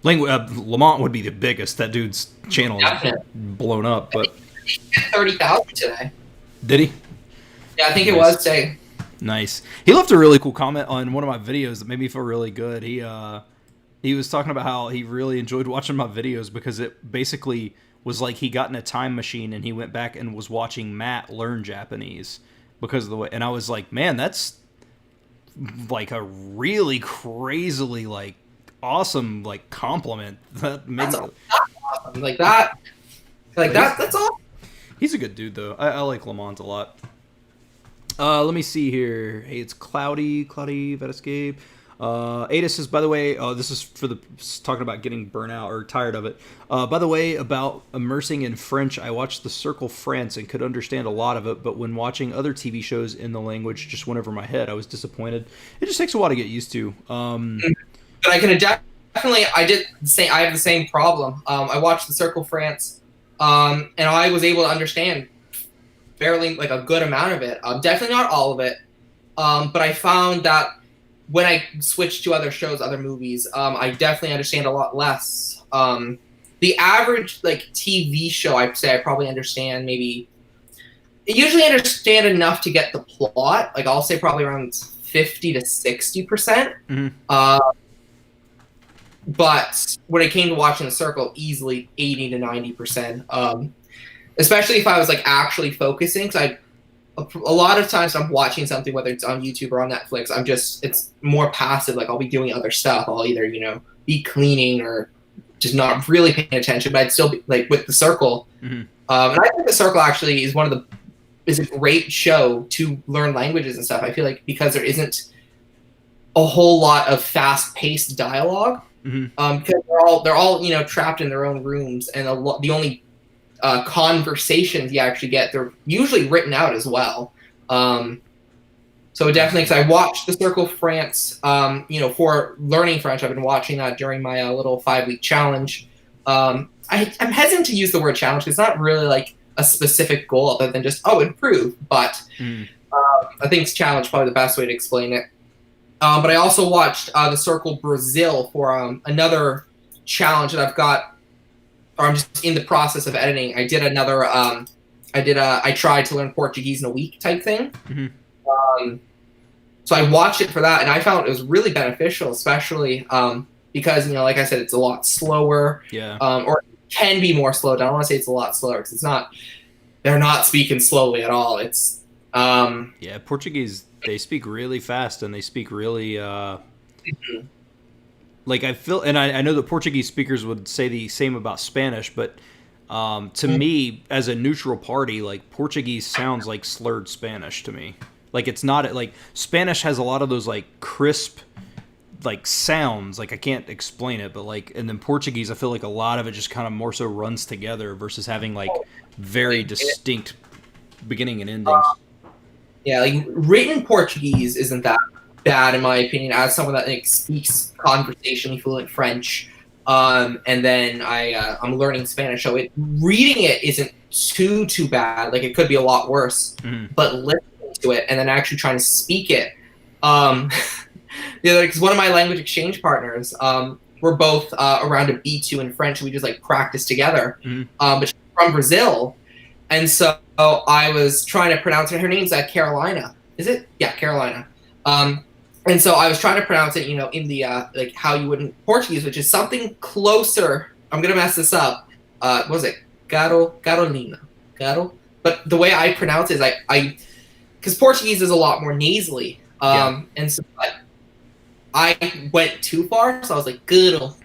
Lamont would be the biggest. That dude's channel is blown up. But he hit 30,000 today. Did he? Yeah, I think it was today. Nice. He left a really cool comment on one of my videos that made me feel really good. He was talking about how he really enjoyed watching my videos because it basically was like he got in a time machine and he went back and was watching Matt learn Japanese because of the way. And I was like, man, that's like a really crazily like awesome like compliment. That makes that's awesome. Like that. That's awesome. He's a good dude though. I like Lamont a lot. Let me see here. Hey, it's cloudy Vetascape. Ada says, by the way, this is for talking about getting burnt out or tired of it. By the way, about immersing in French, I watched The Circle France and could understand a lot of it, but when watching other TV shows in the language just went over my head. I was disappointed. It just takes a while to get used to. But I can definitely, I have the same problem. I watched The Circle France, and I was able to understand fairly like a good amount of it. Definitely not all of it, but I found that when I switched to other shows, other movies, I definitely understand a lot less. The average like TV show, I'd say I probably understand usually understand enough to get the plot. Like I'll say probably around 50 to 60%. Mm-hmm. But when it came to watching The Circle, easily 80 to 90%. Especially if I was like actually focusing, because a lot of times I'm watching something, whether it's on YouTube or on Netflix, it's more passive. Like I'll be doing other stuff. I'll either, be cleaning or just not really paying attention, but I'd still be like with The Circle. Mm-hmm. And I think The Circle actually is is a great show to learn languages and stuff. I feel like because there isn't a whole lot of fast paced dialogue, mm-hmm. Because they're all, trapped in their own rooms, and the only conversations you actually get, they're usually written out as well. So definitely, because I watched The Circle France, for learning French. I've been watching that during my little 5-week challenge. I'm hesitant to use the word challenge because it's not really like a specific goal other than just, improve. But I think challenge is probably the best way to explain it. But I also watched The Circle Brazil for another challenge that I've got, or I'm just in the process of editing. I did another, I tried to learn Portuguese in a week type thing. Mm-hmm. So I watched it for that, and I found it was really beneficial, especially because, like I said, it's a lot slower. Yeah. Or it can be more slowed down. I don't want to say it's a lot slower because they're not speaking slowly at all. It's, yeah, Portuguese, they speak really fast and they speak really, mm-hmm. like I feel, and I know that Portuguese speakers would say the same about Spanish, but to me, as a neutral party, like Portuguese sounds like slurred Spanish to me. Like it's not like Spanish has a lot of those like crisp, like sounds. Like I can't explain it, but like, and then Portuguese, I feel like a lot of it just kind of more so runs together versus having like very distinct beginning and endings. Yeah, like written Portuguese isn't that bad in my opinion, as someone that like speaks conversationally fluent French, and then I'm learning Spanish, so reading it isn't too bad. Like it could be a lot worse, but listening to it and then actually trying to speak it, because one of my language exchange partners, we're both around a B2 in French. We just like practice together, but she's from Brazil, and so I was trying to pronounce her. Her name's Carolina. Is it? Yeah, Carolina. And so I was trying to pronounce it, in the like how you would in Portuguese, which is something closer. I'm gonna mess this up. What was it? Carolina. But the way I pronounce it is I because Portuguese is a lot more nasally. Yeah. And so I went too far, so I was like, good old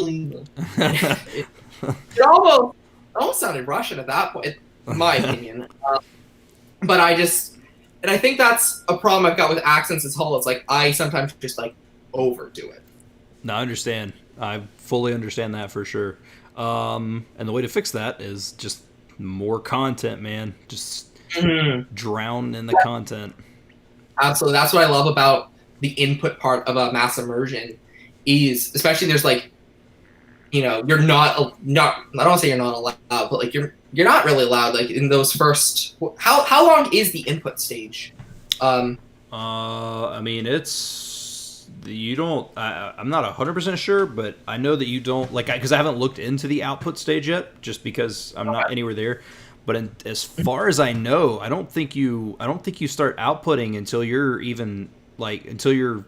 English. it almost sounded Russian at that point, in my opinion. But and I think that's a problem I've got with accents as a whole. It's like I sometimes just like overdo it. No, I understand. I fully understand that for sure. And the way to fix that is just more content, man. Just drown in the content. Absolutely. That's what I love about the input part of a mass immersion is, especially there's like, you're not I don't want to say you're not allowed, but like you're not really allowed like in those first, how long is the input stage? I mean, you don't, I'm not 100% sure, but I know that you don't, like, because I haven't looked into the output stage yet, just because I'm not anywhere there. But as far as I know, I don't think you start outputting until you're even until you're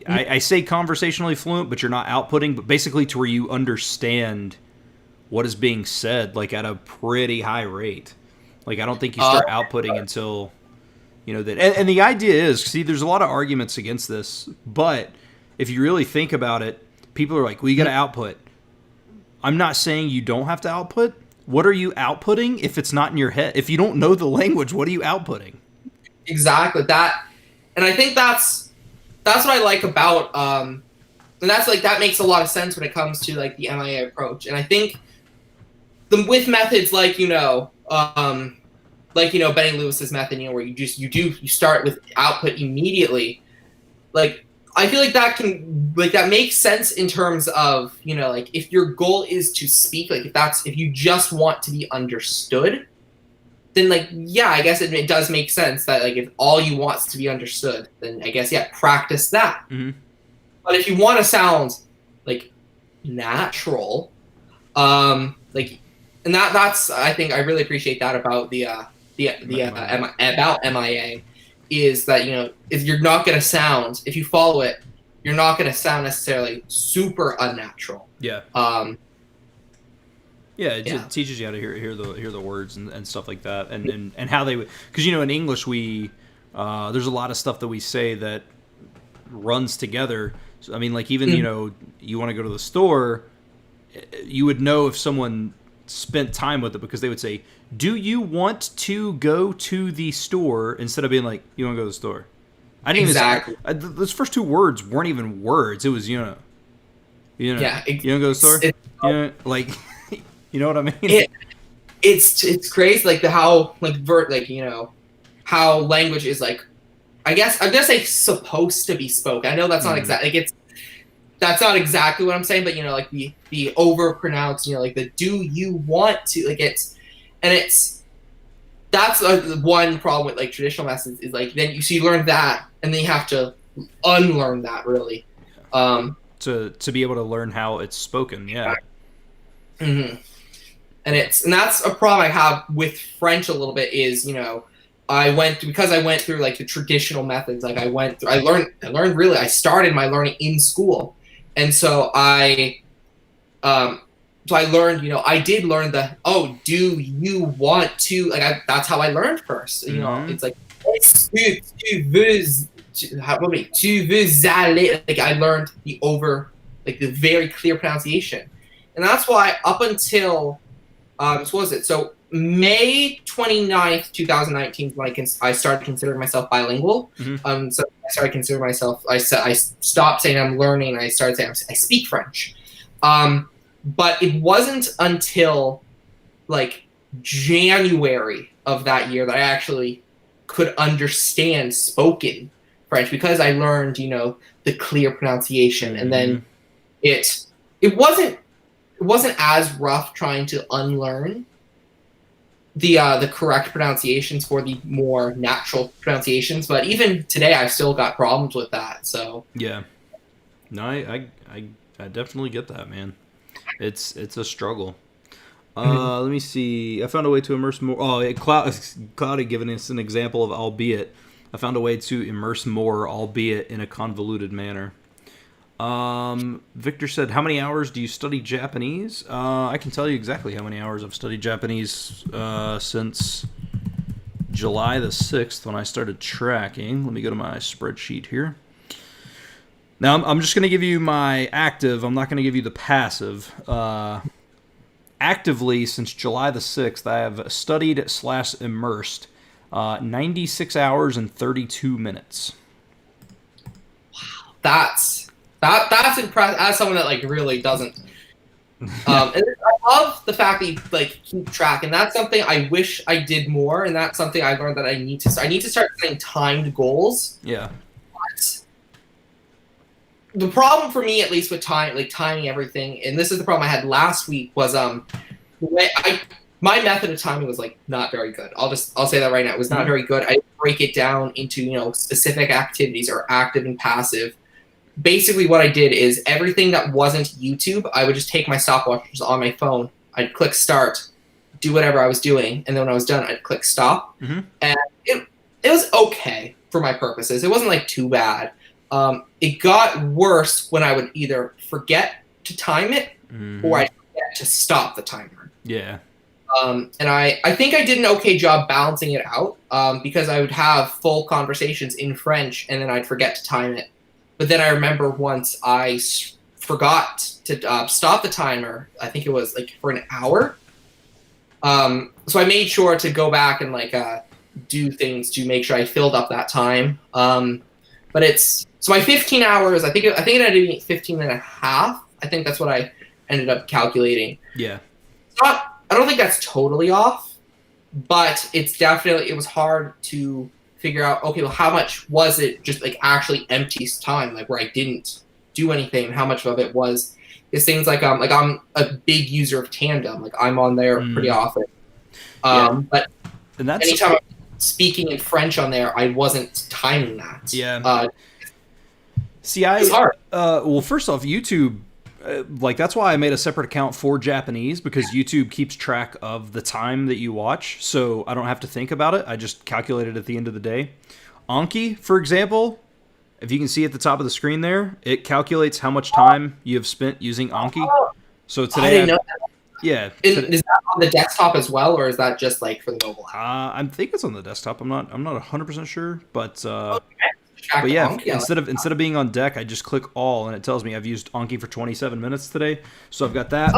I say conversationally fluent, but you're not outputting, but basically to where you understand what is being said like at a pretty high rate. Like I don't think you start outputting until that. And the idea is, see, there's a lot of arguments against this, but if you really think about it, people are like, well, you got to output. I'm not saying you don't have to output. What are you outputting if it's not in your head? If you don't know the language, what are you outputting? Exactly that, and I think that's what I like about and that's like that makes a lot of sense when it comes to like the MIA approach. And I think with methods like Benny Lewis's method, where you start with output immediately. Like I feel like that makes sense in terms of, like if your goal is to speak, like if you just want to be understood, then like, yeah, I guess it does make sense that like if all you want is to be understood, then I guess, yeah, practice that. Mm-hmm. But if you want to sound like natural, and that's, I think I really appreciate that about about MIA. Is that if you're not going to sound, if you follow it, you're not going to sound necessarily super unnatural. Yeah. It teaches you how to hear the words and stuff like that, and how they would, because in English we there's a lot of stuff that we say that runs together. So, I mean, like even you want to go to the store, you would know if someone spent time with it because they would say, do you want to go to the store, instead of being like, you want to go to the store. I didn't exactly. even say, those first two words weren't even words. It was yeah, you want to go to the store. Like you know what I mean? It's crazy, like how how language is like. I guess I'm gonna say supposed to be spoken. I know that's not exactly that's not exactly what I'm saying, but like the over pronounced, like the do you want to, like that's one problem with like traditional methods is like then you learn that and then you have to unlearn that really, to be able to learn how it's spoken. Yeah. Mm-hmm. And that's a problem I have with French a little bit is I went through like the traditional methods. Like I started my learning in school. And so I learned, I did learn do you want to, like that's how I learned first. It's like, tu veux aller, like I learned the very clear pronunciation. And that's why up until, what was it? So May 29th, 2019 when I started considering myself bilingual. Mm-hmm. So I started considering myself, I stopped saying I'm learning and I started saying I speak French. But it wasn't until like January of that year that I actually could understand spoken French, because I learned, the clear pronunciation. And then it wasn't as rough trying to unlearn the correct pronunciations for the more natural pronunciations, but even today I've still got problems with that. So yeah, no, I definitely get that, man. It's a struggle. Let me see. I found a way to immerse more. Oh, Cloud had given us an example of albeit. I found a way to immerse more, albeit in a convoluted manner. Victor said, how many hours do you study Japanese? I can tell you exactly how many hours I've studied Japanese since July the 6th when I started tracking. Let me go to my spreadsheet here. Now, I'm just going to give you my active. I'm not going to give you the passive. Actively, since July the 6th, I have studied/immersed 96 hours and 32 minutes. That's impressive. As someone that like really doesn't, and I love the fact that you like keep track, and that's something I wish I did more, and that's something I learned that I need to. I need to start setting timed goals. Yeah. But the problem for me, at least with timing everything, and this is the problem I had last week, was the way my method of timing was like not very good. I'll say that right now. It was not very good. I didn't break it down into specific activities or active and passive. Basically, what I did is everything that wasn't YouTube, I would just take my stopwatches on my phone. I'd click start, do whatever I was doing, and then when I was done, I'd click stop. And it was okay for my purposes. It wasn't like too bad. It got worse when I would either forget to time it or I'd forget to stop the timer. Yeah. And I think I did an okay job balancing it out because I would have full conversations in French and then I'd forget to time it. But then I remember once I forgot to stop the timer. I think it was like for an hour. So I made sure to go back and do things to make sure I filled up that time. But so my 15 hours, I think it ended up being 15 and a half. I think that's what I ended up calculating. Yeah. I don't think that's totally off, but it was hard to figure out, okay, well, how much was it just actually empty time, where I didn't do anything, and how much of it was things I'm a big user of Tandem. I'm on there pretty often. But anytime I'm speaking in French on there, I wasn't timing that. Yeah. It's hard. Well, first off, YouTube, that's why I made a separate account for Japanese, because YouTube keeps track of the time that you watch, so I don't have to think about it. I just calculate it at the end of the day. Anki, for example, if you can see at the top of the screen there, it calculates how much time you have spent using Anki. So today, I didn't know that. Yeah. Is that on the desktop as well, or is that just for the mobile app? I think it's on the desktop. I'm not 100% sure, but Okay. But yeah, instead of being on deck, I just click all, and it tells me I've used Anki for 27 minutes today. So I've got that.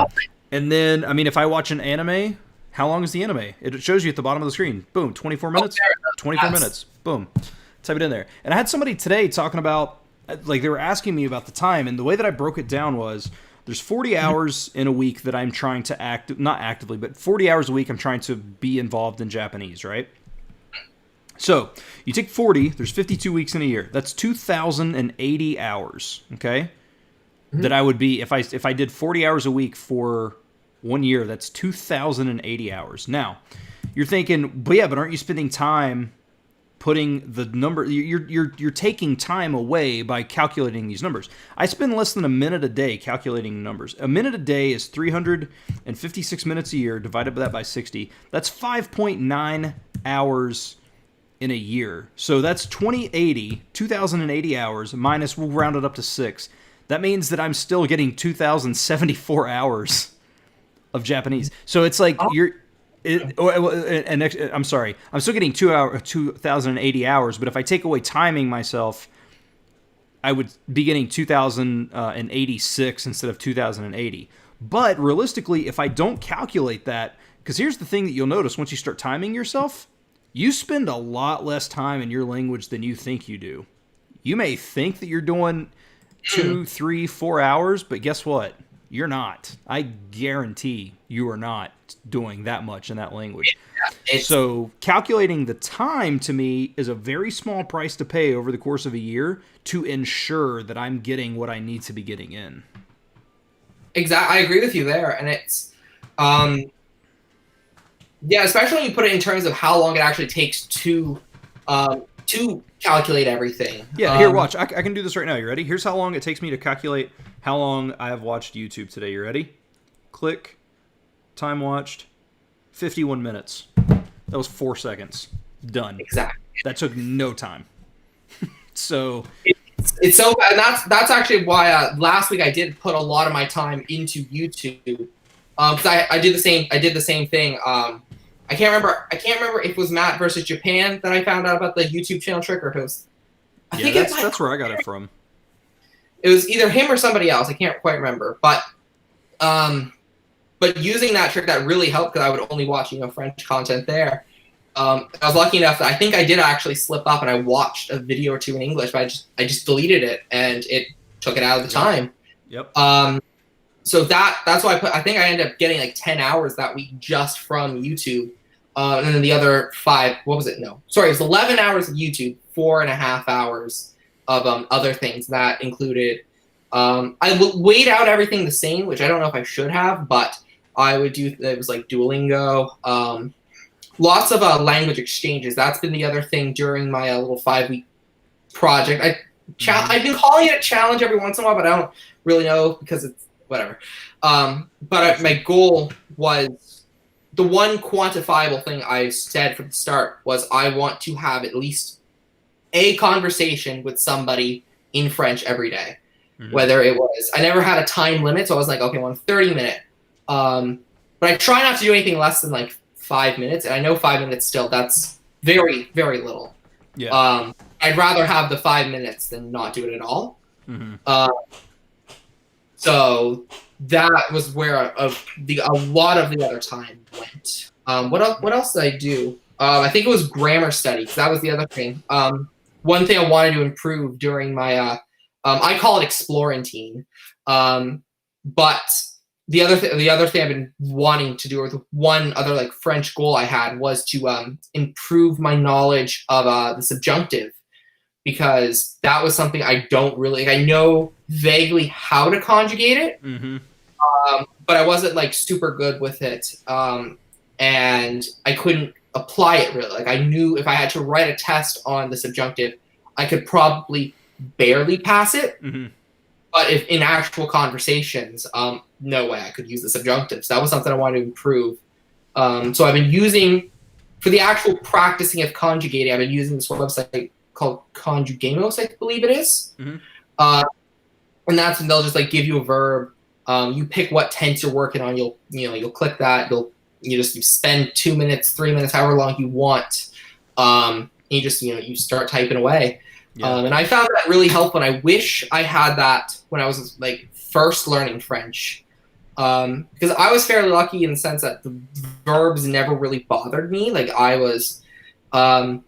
And then, if I watch an anime, how long is the anime? It shows you at the bottom of the screen. Boom, 24 minutes. 24 minutes. Boom. Type it in there. And I had somebody today talking about, they were asking me about the time, and the way that I broke it down was there's 40 hours in a week that I'm trying to not actively, but 40 hours a week I'm trying to be involved in Japanese, right? So you take 40, there's 52 weeks in a year. That's 2,080 hours, okay? That I would be, if I did 40 hours a week for 1 year, that's 2,080 hours. Now, you're thinking, but aren't you spending time putting the number, you're taking time away by calculating these numbers. I spend less than a minute a day calculating numbers. A minute a day is 356 minutes a year, divided by 60. That's 5.9 hours in a year. So that's 2,080 hours minus, we'll round it up to 6. That means that I'm still getting 2,074 hours of Japanese. So it's I'm sorry, I'm still getting 2,080 hours, but if I take away timing myself, I would be getting 2,086 instead of 2,080. But realistically, if I don't calculate that, because here's the thing that you'll notice once you start timing yourself, you spend a lot less time in your language than you think you do. You may think that you're doing 2, 3, 4 hours, but guess what? You're not. I guarantee you are not doing that much in that language. So calculating the time to me is a very small price to pay over the course of a year to ensure that I'm getting what I need to be getting in. Exactly. I agree with you there. And it's, especially when you put it in terms of how long it actually takes to calculate everything. Yeah, here, watch. I can do this right now. You ready? Here's how long it takes me to calculate how long I have watched YouTube today. You ready? Click. Time watched. 51 minutes. That was 4 seconds. Done. Exactly. That took no time. So it's so, and that's actually why last week I did put a lot of my time into YouTube. Because I did the same thing. I can't remember if it was Matt versus Japan that I found out about the YouTube channel trick, or if it was. I think that's where I got it from. It was either him or somebody else. I can't quite remember, but using that trick, that really helped because I would only watch French content there. I was lucky enough that I think I did actually slip up and I watched a video or two in English, but I just deleted it and it took it out of the time. Yep. So that's why I think I ended up getting like 10 hours that week just from YouTube. And then the other 5, what was it? No, sorry, it was 11 hours of YouTube, 4.5 hours of other things that included. I weighed out everything the same, which I don't know if I should have, but I would do. It was like Duolingo, lots of language exchanges. That's been the other thing during my little 5-week project. I've been calling it a challenge every once in a while, but I don't really know because it's whatever. But my goal was the one quantifiable thing I said from the start was I want to have at least a conversation with somebody in French every day. Mm-hmm. Whether it was, I never had a time limit, so I was like, okay, well, 30-minute. But I try not to do anything less than like 5 minutes, and I know 5 minutes still, that's very, very little. Yeah. I'd rather have the 5 minutes than not do it at all. Mm-hmm. So that was where a lot of the other time went. What else did I do? I think it was grammar study, because that was the other thing. One thing I wanted to improve during my I call it Explorantine, but the other thing I've been wanting to do, or the one other like French goal I had, was to improve my knowledge of the subjunctive, because that was something I don't really I know vaguely how to conjugate it, mm-hmm. But I wasn't like super good with it, and I couldn't apply it really. Like I knew if I had to write a test on the subjunctive, I could probably barely pass it, mm-hmm. But if in actual conversations, no way I could use the subjunctive. So that was something I wanted to improve. So I've been using, for the actual practicing of conjugating, I've been using this website called Conjugamos, I believe it is. Mm-hmm. And that's when they'll just like give you a verb. You pick what tense you're working on. You'll click that. You spend 2 minutes, 3 minutes, however long you want. And you just you start typing away. Yeah. And I found that really helpful, and I wish I had that when I was like first learning French, because I was fairly lucky in the sense that the verbs never really bothered me. Like I was, I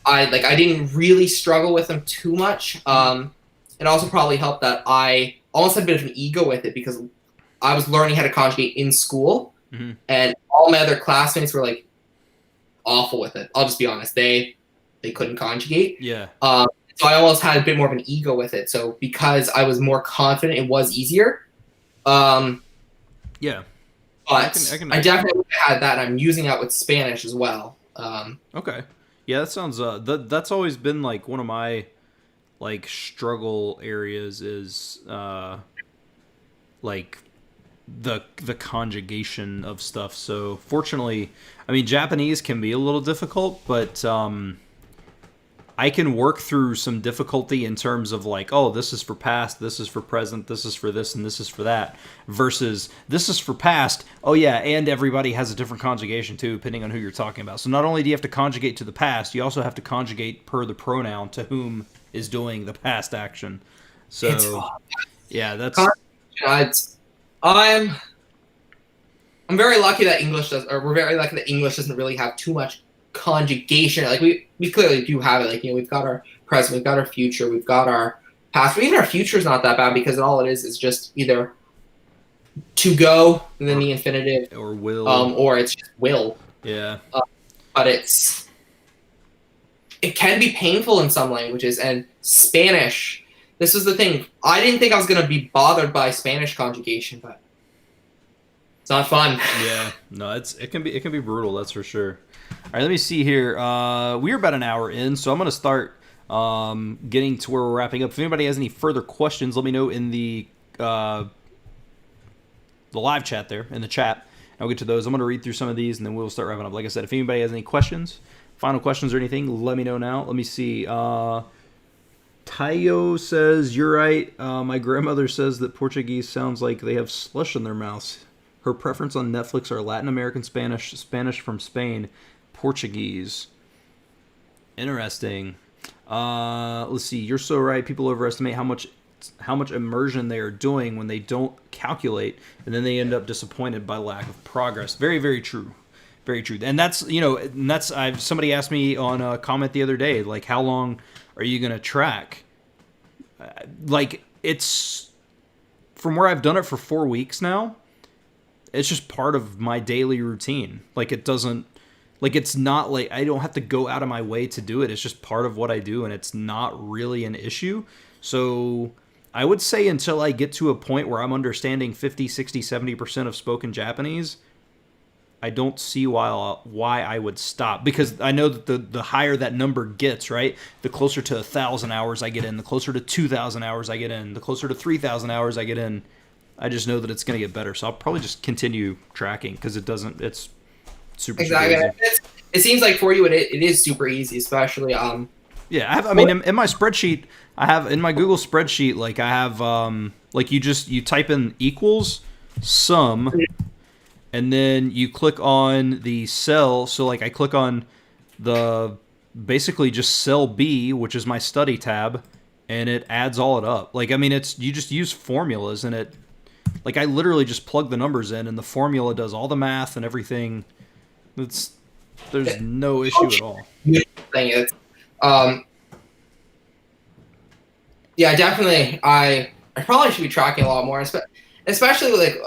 didn't really struggle with them too much. It also probably helped that I almost had a bit of an ego with it because I was learning how to conjugate in school, mm-hmm. and all my other classmates were like awful with it. I'll just be honest. They couldn't conjugate. Yeah. So I almost had a bit more of an ego with it. So because I was more confident, it was easier. Yeah. But I definitely had that, and I'm using that with Spanish as well. Okay. Yeah, that sounds that's always been like one of my like struggle areas is like the conjugation of stuff. So fortunately, I mean, Japanese can be a little difficult, but I can work through some difficulty in terms of like, oh, this is for past, this is for present, this is for this, and this is for that, versus this is for past. Oh yeah, and everybody has a different conjugation too, depending on who you're talking about. So not only do you have to conjugate to the past, you also have to conjugate per the pronoun to whom is doing the past action. So yeah, that's. I'm very lucky that we're very lucky that English doesn't really have too much conjugation. Like we clearly do have it. Like we've got our present, we've got our future, we've got our past. But even our future is not that bad because all it is just either to go and then the infinitive, or will, or it's just will. Yeah. But it can be painful in some languages, and Spanish. This is the thing. I didn't think I was going to be bothered by Spanish conjugation, but it's not fun. Yeah, no, it can be brutal. That's for sure. All right, let me see here. We're about an hour in, so I'm going to start getting to where we're wrapping up. If anybody has any further questions, let me know in the live chat there, in the chat. I'll get to those. I'm going to read through some of these, and then we'll start wrapping up. Like I said, if anybody has any questions, final questions or anything, let me know now. Let me see. Tayo says, you're right. My grandmother says that Portuguese sounds like they have slush in their mouths. Her preference on Netflix are Latin American Spanish, Spanish from Spain, Portuguese. Interesting. Let's see. You're so right. People overestimate how much immersion they are doing when they don't calculate, and then they end up disappointed by lack of progress. Very, very true. Very true. And that's, somebody asked me on a comment the other day, like, how long are you going to track? It's from where I've done it for 4 weeks now. It's just part of my daily routine. It's not like I don't have to go out of my way to do it. It's just part of what I do, and it's not really an issue. So I would say until I get to a point where I'm understanding 50, 60, 70% of spoken Japanese, I don't see why I would stop. Because I know that the higher that number gets, right, the closer to 1,000 hours I get in, the closer to 2,000 hours I get in, the closer to 3,000 hours I get in, I just know that it's going to get better. So I'll probably just continue tracking because it's super Exactly. super easy. It seems like for you it is super easy, especially Yeah, in my spreadsheet, in my Google spreadsheet, you type in equals sum, and then you click on the cell. So like I click on basically just cell B, which is my study tab, and it adds all it up. You just use formulas, and I literally just plug the numbers in, and the formula does all the math and everything. There's no issue at all. Yeah, definitely. I probably should be tracking a lot more, especially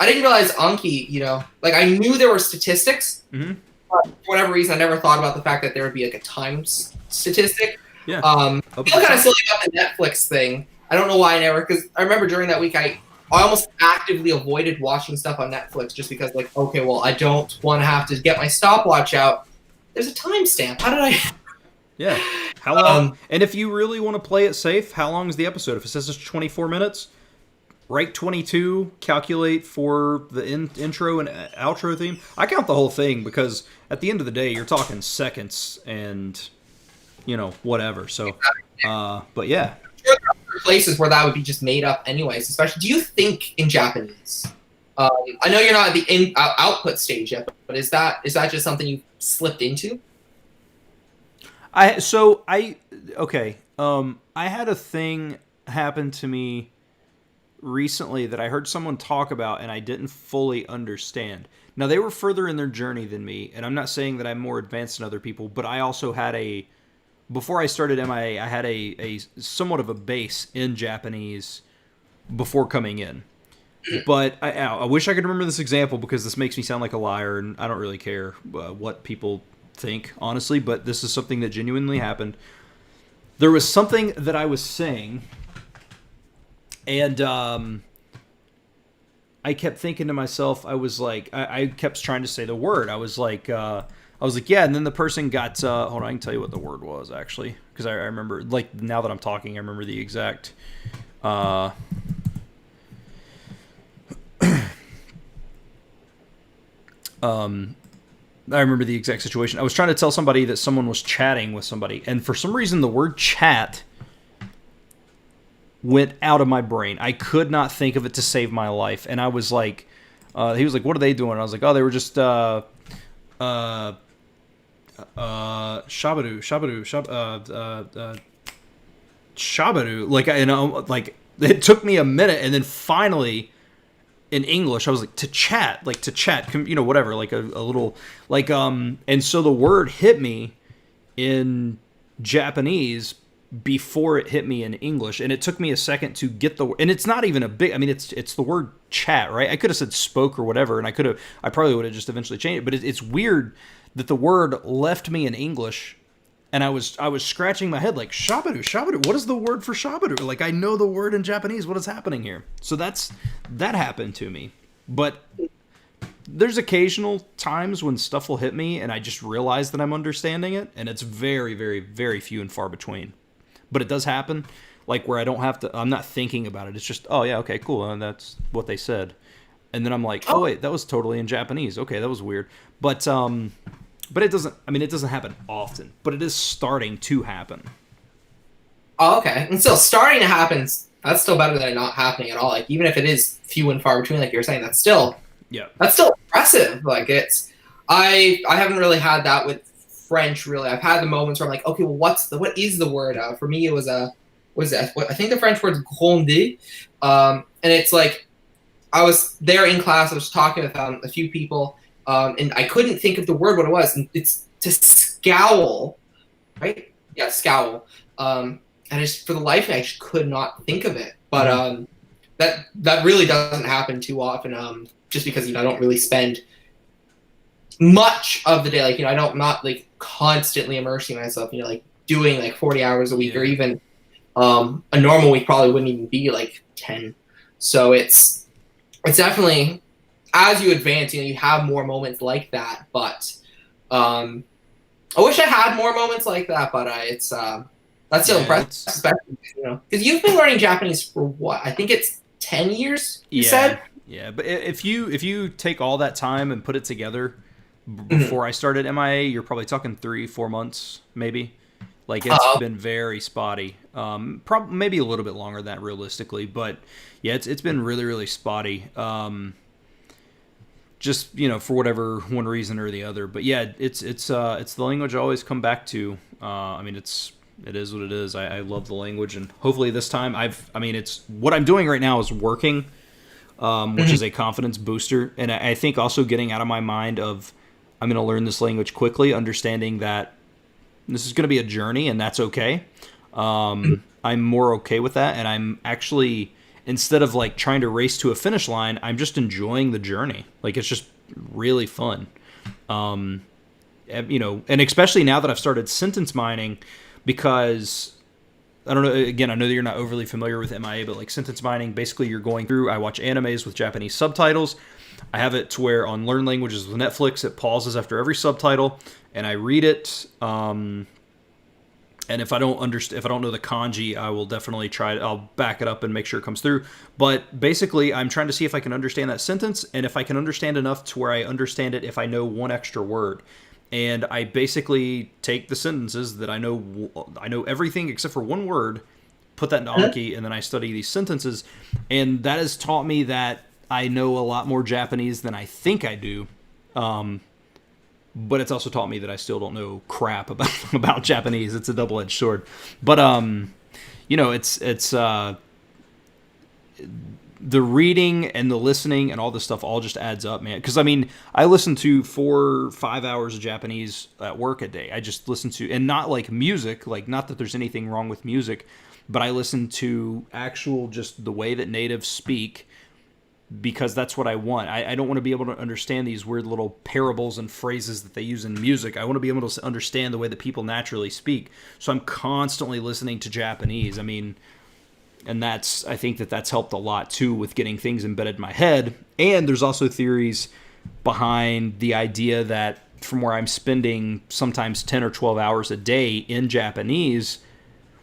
I didn't realize Anki. I knew there were statistics. Mm-hmm. But for whatever reason, I never thought about the fact that there would be a time statistic. Yeah. I feel kind of silly about the Netflix thing. I don't know why I never, because I remember during that week I almost actively avoided watching stuff on Netflix just because, okay, well, I don't want to have to get my stopwatch out. There's a timestamp. How did I? Yeah. How long? And if you really want to play it safe, how long is the episode? If it says it's 24 minutes, write 22, calculate for the intro and outro theme. I count the whole thing because at the end of the day, you're talking seconds and, whatever. So, but yeah. There are places where that would be just made up anyways, especially. Do you think in Japanese? I know you're not at the output stage yet, but is that just something you slipped into? I had a thing happen to me recently that I heard someone talk about and I didn't fully understand. Now, they were further in their journey than me, and I'm not saying that I'm more advanced than other people, but I also had before I started MIA, I had a somewhat of a base in Japanese before coming in. But I wish I could remember this example because this makes me sound like a liar, and I don't really care what people think, honestly, but this is something that genuinely happened. There was something that I was saying, and I kept thinking to myself, I was like, I kept trying to say the word. I was like, yeah, and then the person got, hold on, I can tell you what the word was, actually, because I remember, now that I'm talking, I remember the exact, I remember the exact situation. I was trying to tell somebody that someone was chatting with somebody, and for some reason the word chat went out of my brain. I could not think of it to save my life, and I was like, he was like, what are they doing? And I was like, oh, they were just, shabaru. It took me a minute, and then finally, in English, I was like, to chat, whatever, like a little, and so the word hit me in Japanese before it hit me in English, and it took me a second to get and it's not even it's the word chat, right? I could have said spoke or whatever, and I probably would have just eventually changed it, but it's weird that the word left me in English, and I was scratching my head like, shabaru, what is the word for shabaru? I know the word in Japanese, what is happening here? So that happened to me. But there's occasional times when stuff will hit me and I just realize that I'm understanding it, and it's very, very, very few and far between. But it does happen, where I'm not thinking about it. It's just, oh yeah, okay, cool, and that's what they said. And then I'm like, oh wait, that was totally in Japanese. Okay, that was weird. But it doesn't happen often, but it is starting to happen. Oh, okay. And still starting to happen, that's still better than it not happening at all. Even if it is few and far between, like you were saying, that's still Yeah. That's still impressive. Like I haven't really had that with French. Really, I've had the moments where I'm like, okay, well, what is the word? For me, it was I think the French word is gronder, and it's like I was there in class. I was talking with a few people, and I couldn't think of the word what it was. And it's to scowl, right? Yeah, scowl. And just for the life of me, I just could not think of it. But that really doesn't happen too often. Just because I don't really spend much of the day, like I'm not like constantly immersing myself, like doing like 40 hours a week, or even a normal week probably wouldn't even be like 10. So it's definitely, as you advance, you have more moments like that. But I wish I had more moments like that. But it's that's still impressive, especially because you've been learning Japanese for what? I think it's 10 years. You said. Yeah, but if you take all that time and put it together before I started MIA, you're probably talking 3-4 months, maybe. Like it's been very spotty. Probably maybe a little bit longer than that realistically, but yeah, it's been really really spotty. Just for whatever one reason or the other. But yeah, it's the language I always come back to. I mean, it is what it is. I love the language, and hopefully this time it's what I'm doing right now is working. Which is a confidence booster. And I think also getting out of my mind of I'm going to learn this language quickly, understanding that this is going to be a journey and that's okay. I'm more okay with that. And I'm actually, instead of like trying to race to a finish line, I'm just enjoying the journey. Like it's just really fun. And especially now that I've started sentence mining, because I don't know, again, I know that you're not overly familiar with MIA, but like sentence mining, basically you're going through, I watch animes with Japanese subtitles. I have it to where on Learn Languages with Netflix, it pauses after every subtitle and I read it. And if I don't know the kanji, I will definitely I'll back it up and make sure it comes through. But basically I'm trying to see if I can understand that sentence, and if I can understand enough to where I understand it if I know one extra word. And I basically take the sentences that I know everything except for one word, put that into Anki, and then I study these sentences. And that has taught me that I know a lot more Japanese than I think I do. But it's also taught me that I still don't know crap about Japanese. It's a double-edged sword. But it's the reading and the listening and all this stuff all just adds up, man. Because, I listen to 4-5 hours of Japanese at work a day. I just listen to, and not like music, like not that there's anything wrong with music, but I listen to actual just the way that natives speak, because that's what I want. I don't want to be able to understand these weird little parables and phrases that they use in music. I want to be able to understand the way that people naturally speak. So I'm constantly listening to Japanese. And I think that's helped a lot too with getting things embedded in my head. And there's also theories behind the idea that from where I'm spending sometimes 10 or 12 hours a day in Japanese,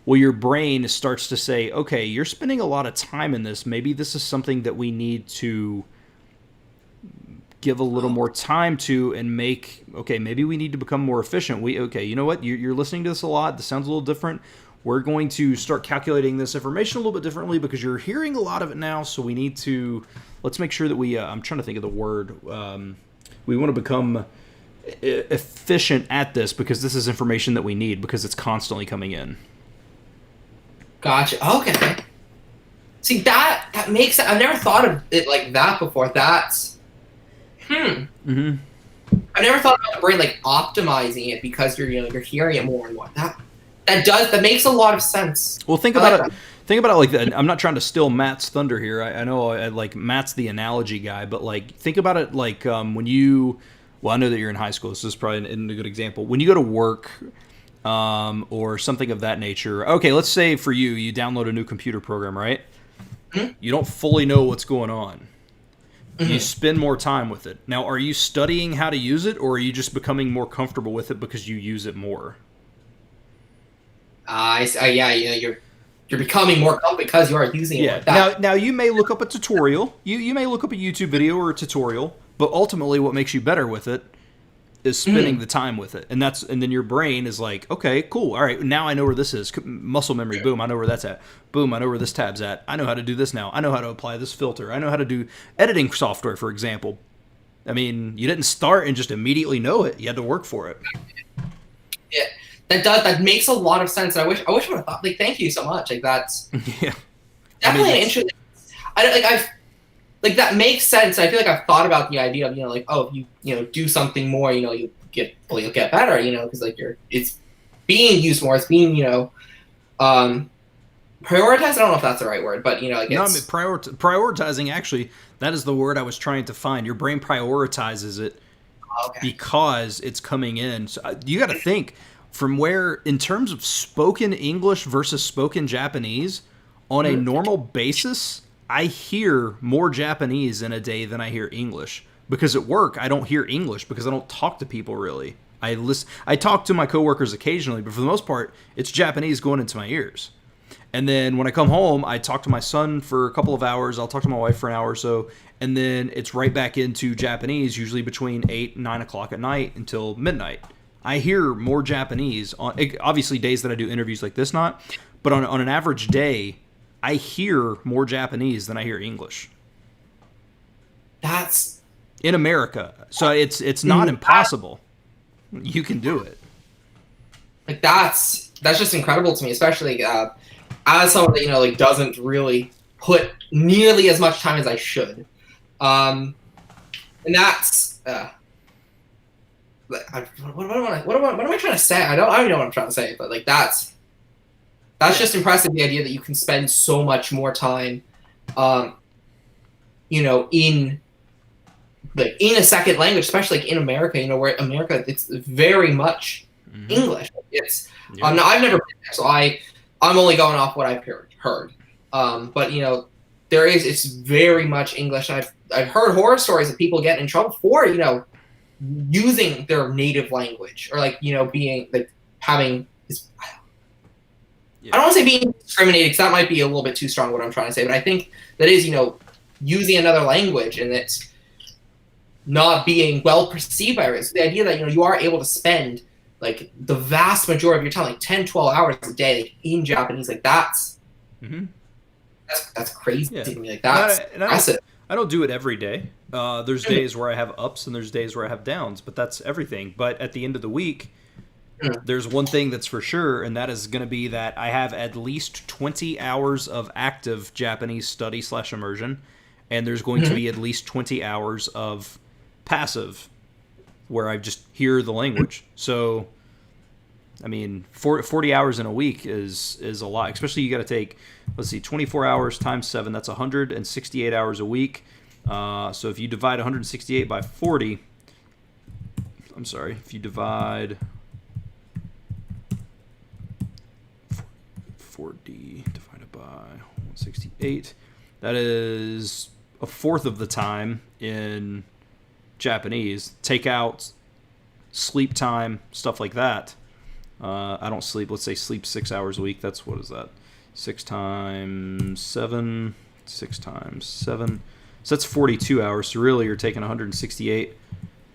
well, your brain starts to say, okay, you're spending a lot of time in this. Maybe this is something that we need to give a little more time to and maybe we need to become more efficient. You know what? You're listening to this a lot. This sounds a little different. We're going to start calculating this information a little bit differently because you're hearing a lot of it now. So we need to, let's make sure that I'm trying to think of the word. We want to become efficient at this because this is information that we need because it's constantly coming in. Gotcha. Okay. See, that makes sense. I've never thought of it like that before. That's, Mm-hmm. I never thought about the brain like optimizing it because you're hearing it more and more. That makes a lot of sense. Well, think about it. Think about it like that. I'm not trying to steal Matt's thunder here. I know like Matt's the analogy guy, but like think about it like when you. Well, I know that you're in high school, so this is probably a good example. When you go to work or something of that nature. Okay, let's say for you download a new computer program, right? Mm-hmm. You don't fully know what's going on. Mm-hmm. You spend more time with it. Now, are you studying how to use it, or are you just becoming more comfortable with it because you use it more? You're becoming more comfortable because you are using it like that. Now you may look up a tutorial. You may look up a YouTube video or a tutorial, but ultimately what makes you better with it is spending the time with it. And then your brain is like, okay, cool. All right, now I know where this is. Muscle memory, boom, I know where that's at. Boom, I know where this tab's at. I know how to do this now. I know how to apply this filter. I know how to do editing software, for example. I mean, you didn't start and just immediately know it. You had to work for it. Yeah, that makes a lot of sense. I wish I would have thought. Like, thank you so much. Like, that's Yeah. definitely an interesting. Like that makes sense. I feel like I've thought about the idea of like, oh, you do something more, you'll get better, because like it's being used more. It's being prioritized. I don't know if that's the right word, but like no, I mean, prioritizing. Actually, that is the word I was trying to find. Your brain prioritizes it because it's coming in. So you got to think from where, in terms of spoken English versus spoken Japanese, on a normal basis, I hear more Japanese in a day than I hear English. Because at work, I don't hear English because I don't talk to people really. I talk to my coworkers occasionally, but for the most part, it's Japanese going into my ears. And then when I come home, I talk to my son for a couple of hours. I'll talk to my wife for an hour or so. And then it's right back into Japanese, usually between 8 and 9 o'clock at night until midnight. I hear more Japanese on, obviously, days that I do interviews like this, not. But on an average day, I hear more Japanese than I hear English. That's in America. So it's not impossible. You can do it. Like that's just incredible to me, especially as someone that like doesn't really put nearly as much time as I should. And that's what am I trying to say? I don't know what I'm trying to say, but like that's just impressive. The idea that you can spend so much more time, in a second language, especially like in America, where America it's very much English. It's now I've never been there, so I'm only going off what I've heard. But it's very much English. I've heard horror stories of people getting in trouble for using their native language, or being like having this. I don't want to say being discriminated, because that might be a little bit too strong what I'm trying to say, but I think that is using another language and it's not being well perceived by others. The idea that you are able to spend like the vast majority of your time, like 10, 12 hours a day, like, in Japanese, like that's crazy to me. Like that's impressive. I don't do it every day. There's days where I have ups and there's days where I have downs, but that's everything. But at the end of the week, there's one thing that's for sure, and that is going to be that I have at least 20 hours of active Japanese study / immersion, and there's going to be at least 20 hours of passive, where I just hear the language. So, I mean, 40 hours in a week is a lot. Especially you got to take, 24 hours times 7. That's 168 hours a week. So if you divide 168 by 40, if you divide 40 divided by 168, that is a fourth of the time in Japanese. Take out sleep time, stuff like that. I don't sleep. Let's say sleep 6 hours a week. That's, what is that? 6 times 7. 6 times 7. So that's 42 hours. So really you're taking 168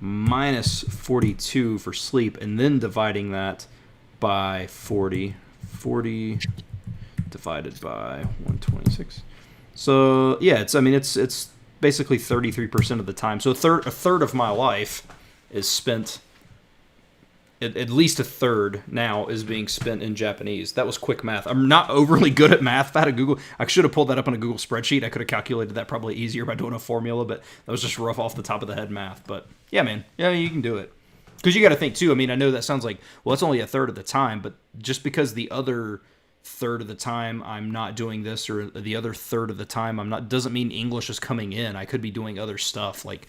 minus 42 for sleep, and then dividing that by 40. 40 divided by 126. So yeah, it's basically 33% of the time. So a third of my life is spent. At least a third now is being spent in Japanese. That was quick math. I'm not overly good at math. If I had I should have pulled that up on a Google spreadsheet. I could have calculated that probably easier by doing a formula, but that was just rough off the top of the head math. But yeah, man, yeah, you can do it. Because you got to think too. I mean, I know that sounds like, well, it's only a third of the time, but just because the other third of the time I'm not doing this, or the other third of the time I'm not, doesn't mean English is coming in. I could be doing other stuff like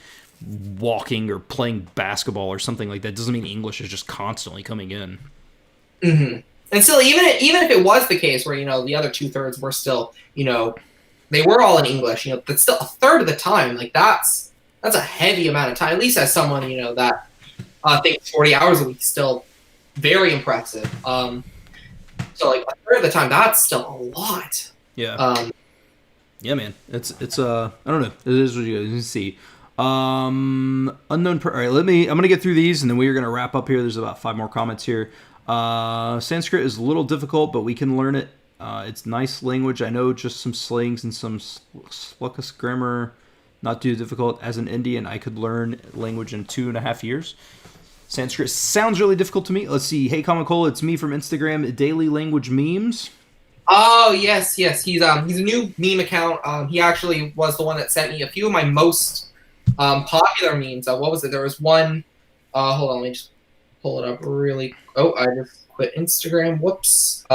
walking or playing basketball or something like that. Doesn't mean English is just constantly coming in. And still, even if it was the case where the other 2/3 were still they were all in English, that's still a third of the time. Like that's a heavy amount of time. At least as someone that thinks 40 hours a week is still very impressive. So like a third of the time, that's still a lot. Yeah. Yeah, man. It's I don't know. It is what you guys can see. Unknown. All right, I'm gonna get through these, and then we are gonna wrap up here. There's about 5 more comments here. Sanskrit is a little difficult, but we can learn it. It's nice language. I know just some slings and some sluckus grammar. Not too difficult. As an Indian, I could learn language in 2.5 years. Sanskrit sounds really difficult to me. Let's see. Hey, Comicola, it's me from Instagram. Daily language memes. Oh yes, yes. He's a new meme account. He actually was the one that sent me a few of my most popular memes. What was it? There was one. Hold on, let me just pull it up really. Oh, I just quit Instagram. Whoops.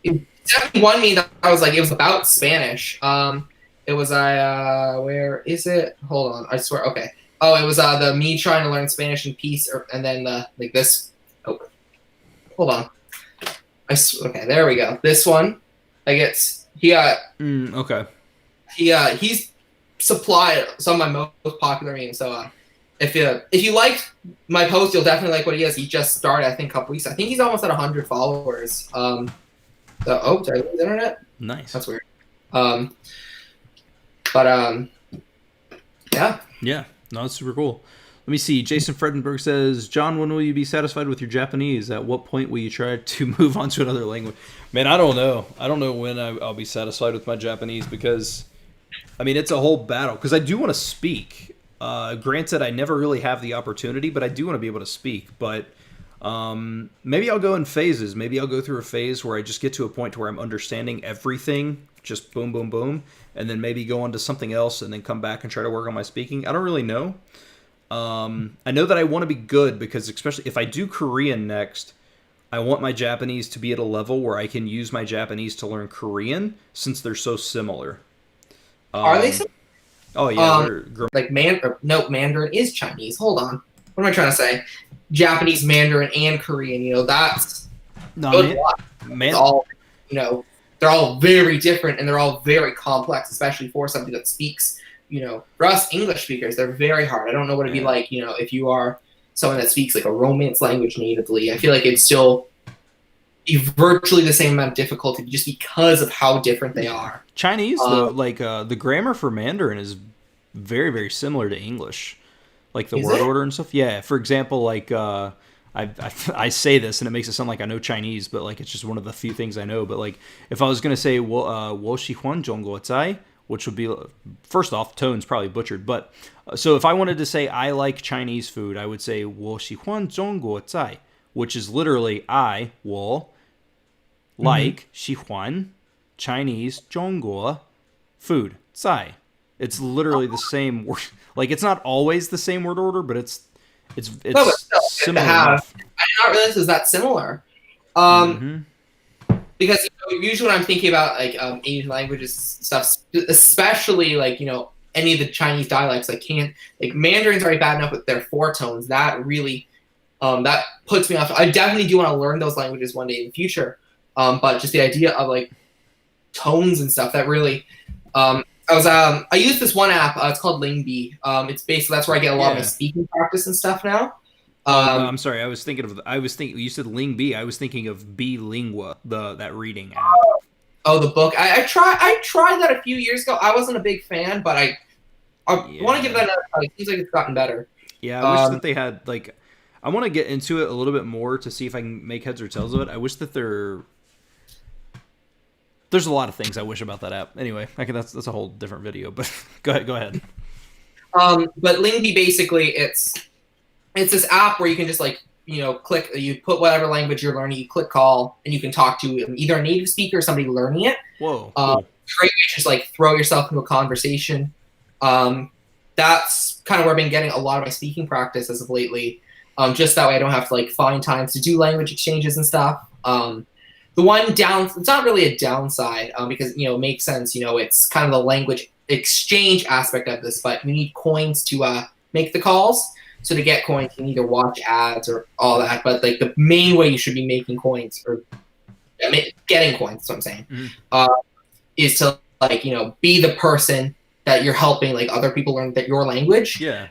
It sent me one meme that I was like, it was about Spanish. It was where is it? Hold on, I swear. Okay. Oh, it was the me trying to learn Spanish in peace, and then like this. Oh, hold on. Okay, there we go. This one, like Okay. He's supplied some of my most popular memes. So if you like my post, you'll definitely like what he has. He just started, I think, a couple weeks. I think he's almost at 100 followers. So, did I lose internet? Nice. That's weird. Yeah. Yeah. No, that's super cool. Let me see. Jason Fredenberg says, John, when will you be satisfied with your Japanese? At what point will you try to move on to another language? Man, I don't know. I don't know when I'll be satisfied with my Japanese because, I mean, it's a whole battle. Because I do want to speak. Granted, I never really have the opportunity, but I do want to be able to speak. But maybe I'll go in phases. Maybe I'll go through a phase where I just get to a point where I'm understanding everything. Just boom, boom, boom. And then maybe go on to something else and then come back and try to work on my speaking. I don't really know. I know that I want to be good because especially if I do Korean next, I want my Japanese to be at a level where I can use my Japanese to learn Korean since they're so similar. Are they similar? Oh, yeah. Like Mandarin is Chinese. Hold on. What am I trying to say? Japanese, Mandarin, and Korean. That's all. They're all very different and they're all very complex, especially for somebody that speaks. For us English speakers, they're very hard. I don't know what it'd be like, if you are someone that speaks like a Romance language natively. I feel like it'd still be virtually the same amount of difficulty just because of how different they are. Chinese, though, the grammar for Mandarin is very, very similar to English. Like the word order and stuff. Yeah, for example, I say this and it makes it sound like I know Chinese, but like it's just one of the few things I know. But like if I was going to say, wo shi huan zhongguo zai, which would be, first off, tone's probably butchered. But so if I wanted to say I like Chinese food, I would say 我喜欢中国菜, which is literally wo like 喜欢 Chinese 中国 food 菜. It's literally the same word. Like it's not always the same word order, but it's similar enough. I did not realize it was that similar. Because usually when I'm thinking about like Asian languages stuff, especially like any of the Chinese dialects, Mandarin's already bad enough with their four tones. That really that puts me off. I definitely do want to learn those languages one day in the future. But just the idea of like tones and stuff that really I use this one app. It's called Lingbi. It's basically that's where I get a lot of my speaking practice and stuff now. No, I'm sorry. I was thinking you said Ling B. I was thinking of B Lingua, that reading app. Oh, the book. I tried that a few years ago. I wasn't a big fan, but I want to give that another try. It seems like it's gotten better. Yeah, I wish that they had I want to get into it a little bit more to see if I can make heads or tails of it. I wish that there's a lot of things I wish about that app. Anyway, that's a whole different video. But go ahead. But Lingby basically it's this app where you can just click, you put whatever language you're learning, you click call, and you can talk to either a native speaker or somebody learning it. Whoa. Cool. Great way to just throw yourself into a conversation. That's kind of where I've been getting a lot of my speaking practice as of lately. Just that way I don't have to find times to do language exchanges and stuff. The one it's not really a downside because it makes sense. It's kind of the language exchange aspect of this, but you need coins to make the calls. So to get coins, you can either watch ads or all that. But the main way you should be making coins or getting coins, that's what I'm saying, is to be the person that you're helping other people learn your language. Yeah.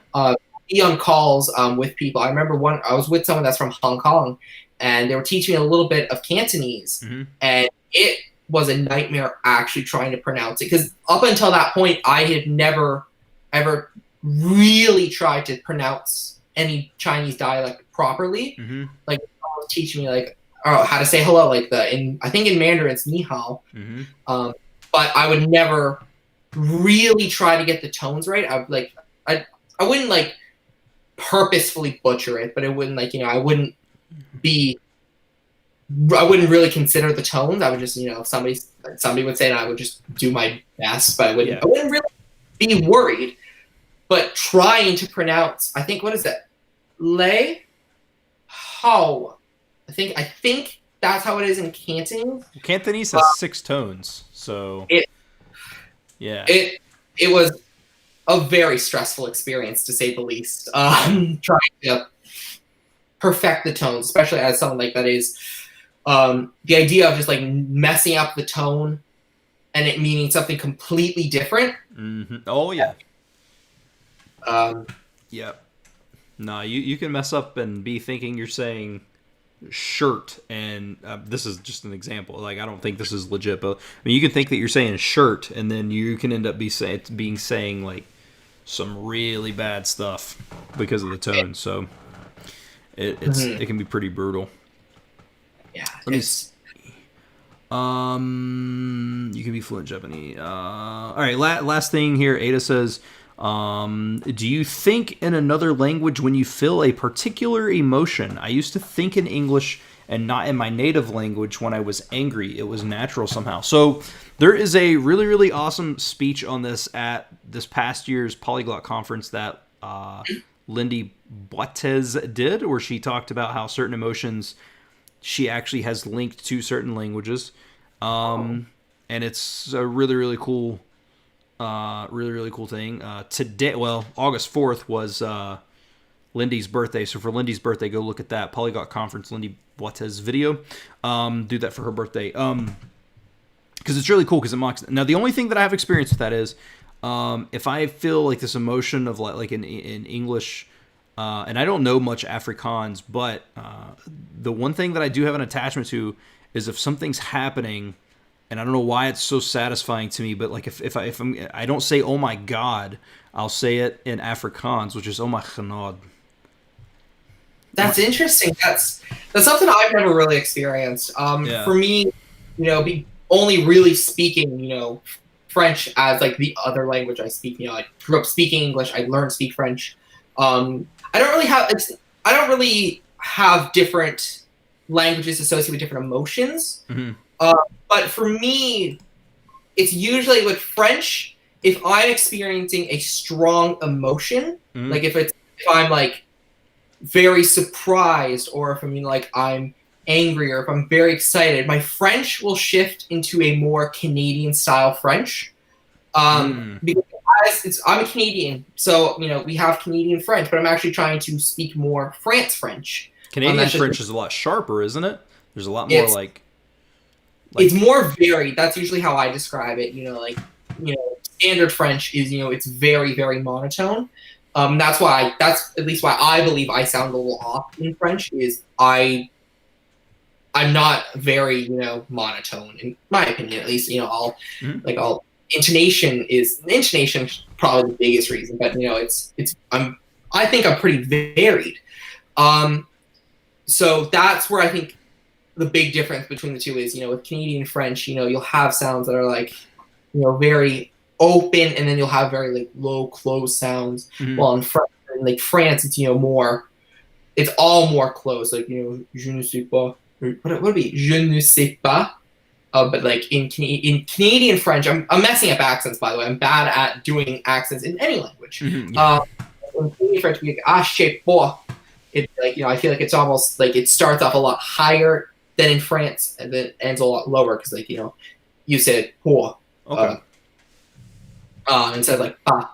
Be on calls with people. I remember I was with someone that's from Hong Kong, and they were teaching me a little bit of Cantonese, and it was a nightmare actually trying to pronounce it because up until that point, I had never ever really tried to pronounce any Chinese dialect properly. Someone was teaching me how to say hello, I think in Mandarin it's ni hao. But I would never really try to get the tones right. I wouldn't like purposefully butcher it, but it wouldn't like, I wouldn't really consider the tones. I would just, if somebody would say it, I would just do my best, but I wouldn't really be worried. But trying to pronounce, I think, what is that? Lay? How? I think that's how it is in Cantonese. Cantonese has 6 tones, so it was a very stressful experience, to say the least. Trying to perfect the tones, especially as someone like that is the idea of just like messing up the tone and it meaning something completely different. Mm-hmm. Oh yeah. Yeah. No, you can mess up and be thinking you're saying shirt, and this is just an example. Like, I don't think this is legit, but I mean, you can think that you're saying shirt, and then you can end up saying like some really bad stuff because of the tone. So it can be pretty brutal. Yeah. You can be fluent Japanese. All right, last thing here. Ada says, do you think in another language when you feel a particular emotion? I used to think in English and not in my native language when I was angry. It was natural somehow. So there is a really, really awesome speech on this at this past year's Polyglot Conference that Lindy Boitez did, where she talked about how certain emotions she actually has linked to certain languages. And it's a really, really cool thing. Today, August 4th was Lindy's birthday. So for Lindy's birthday, go look at that Polyglot Conference Lindy Boitez video. Do that for her birthday. Because it's really cool because it mocks. Now, the only thing that I have experience with that is if I feel like this emotion of like in English, and I don't know much Afrikaans, but the one thing that I do have an attachment to is if something's happening, and I don't know why it's so satisfying to me, but like if I don't say "oh my God," I'll say it in Afrikaans, which is "oh my genade." That's interesting. That's something I've never really experienced. For me, only really speaking, French as like the other language I speak. I grew up speaking English. I learned to speak French. I don't really have different languages associated with different emotions. Mm-hmm. But for me, it's usually with French, if I'm experiencing a strong emotion, like if I'm like very surprised, or if I'm angry, or if I'm very excited, my French will shift into a more Canadian style French. Because I'm a Canadian, so we have Canadian French, but I'm actually trying to speak more France French. Canadian French is a lot sharper, isn't it? There's a lot more like it's more varied. That's usually how I describe it. Standard French is it's very, very monotone. That's at least why I believe I sound a little off in French. Is I'm not very monotone, in my opinion, at least. Intonation is probably the biggest reason, but I think I'm pretty varied. So that's where I think the big difference between the two is, with Canadian French, you'll have sounds that are like, very open, and then you'll have very like low closed sounds. While in France, it's more, it's all more closed, like je ne sais pas, what would it be, je ne sais pas. But like in Canadian French, I'm messing up accents, by the way. I'm bad at doing accents in any language. In Canadian French, we like, ah, je sais pas. It's like, I feel like it's almost like it starts off a lot higher than in France, and then ends a lot lower, because like, you said pour. Okay. Instead of like pa.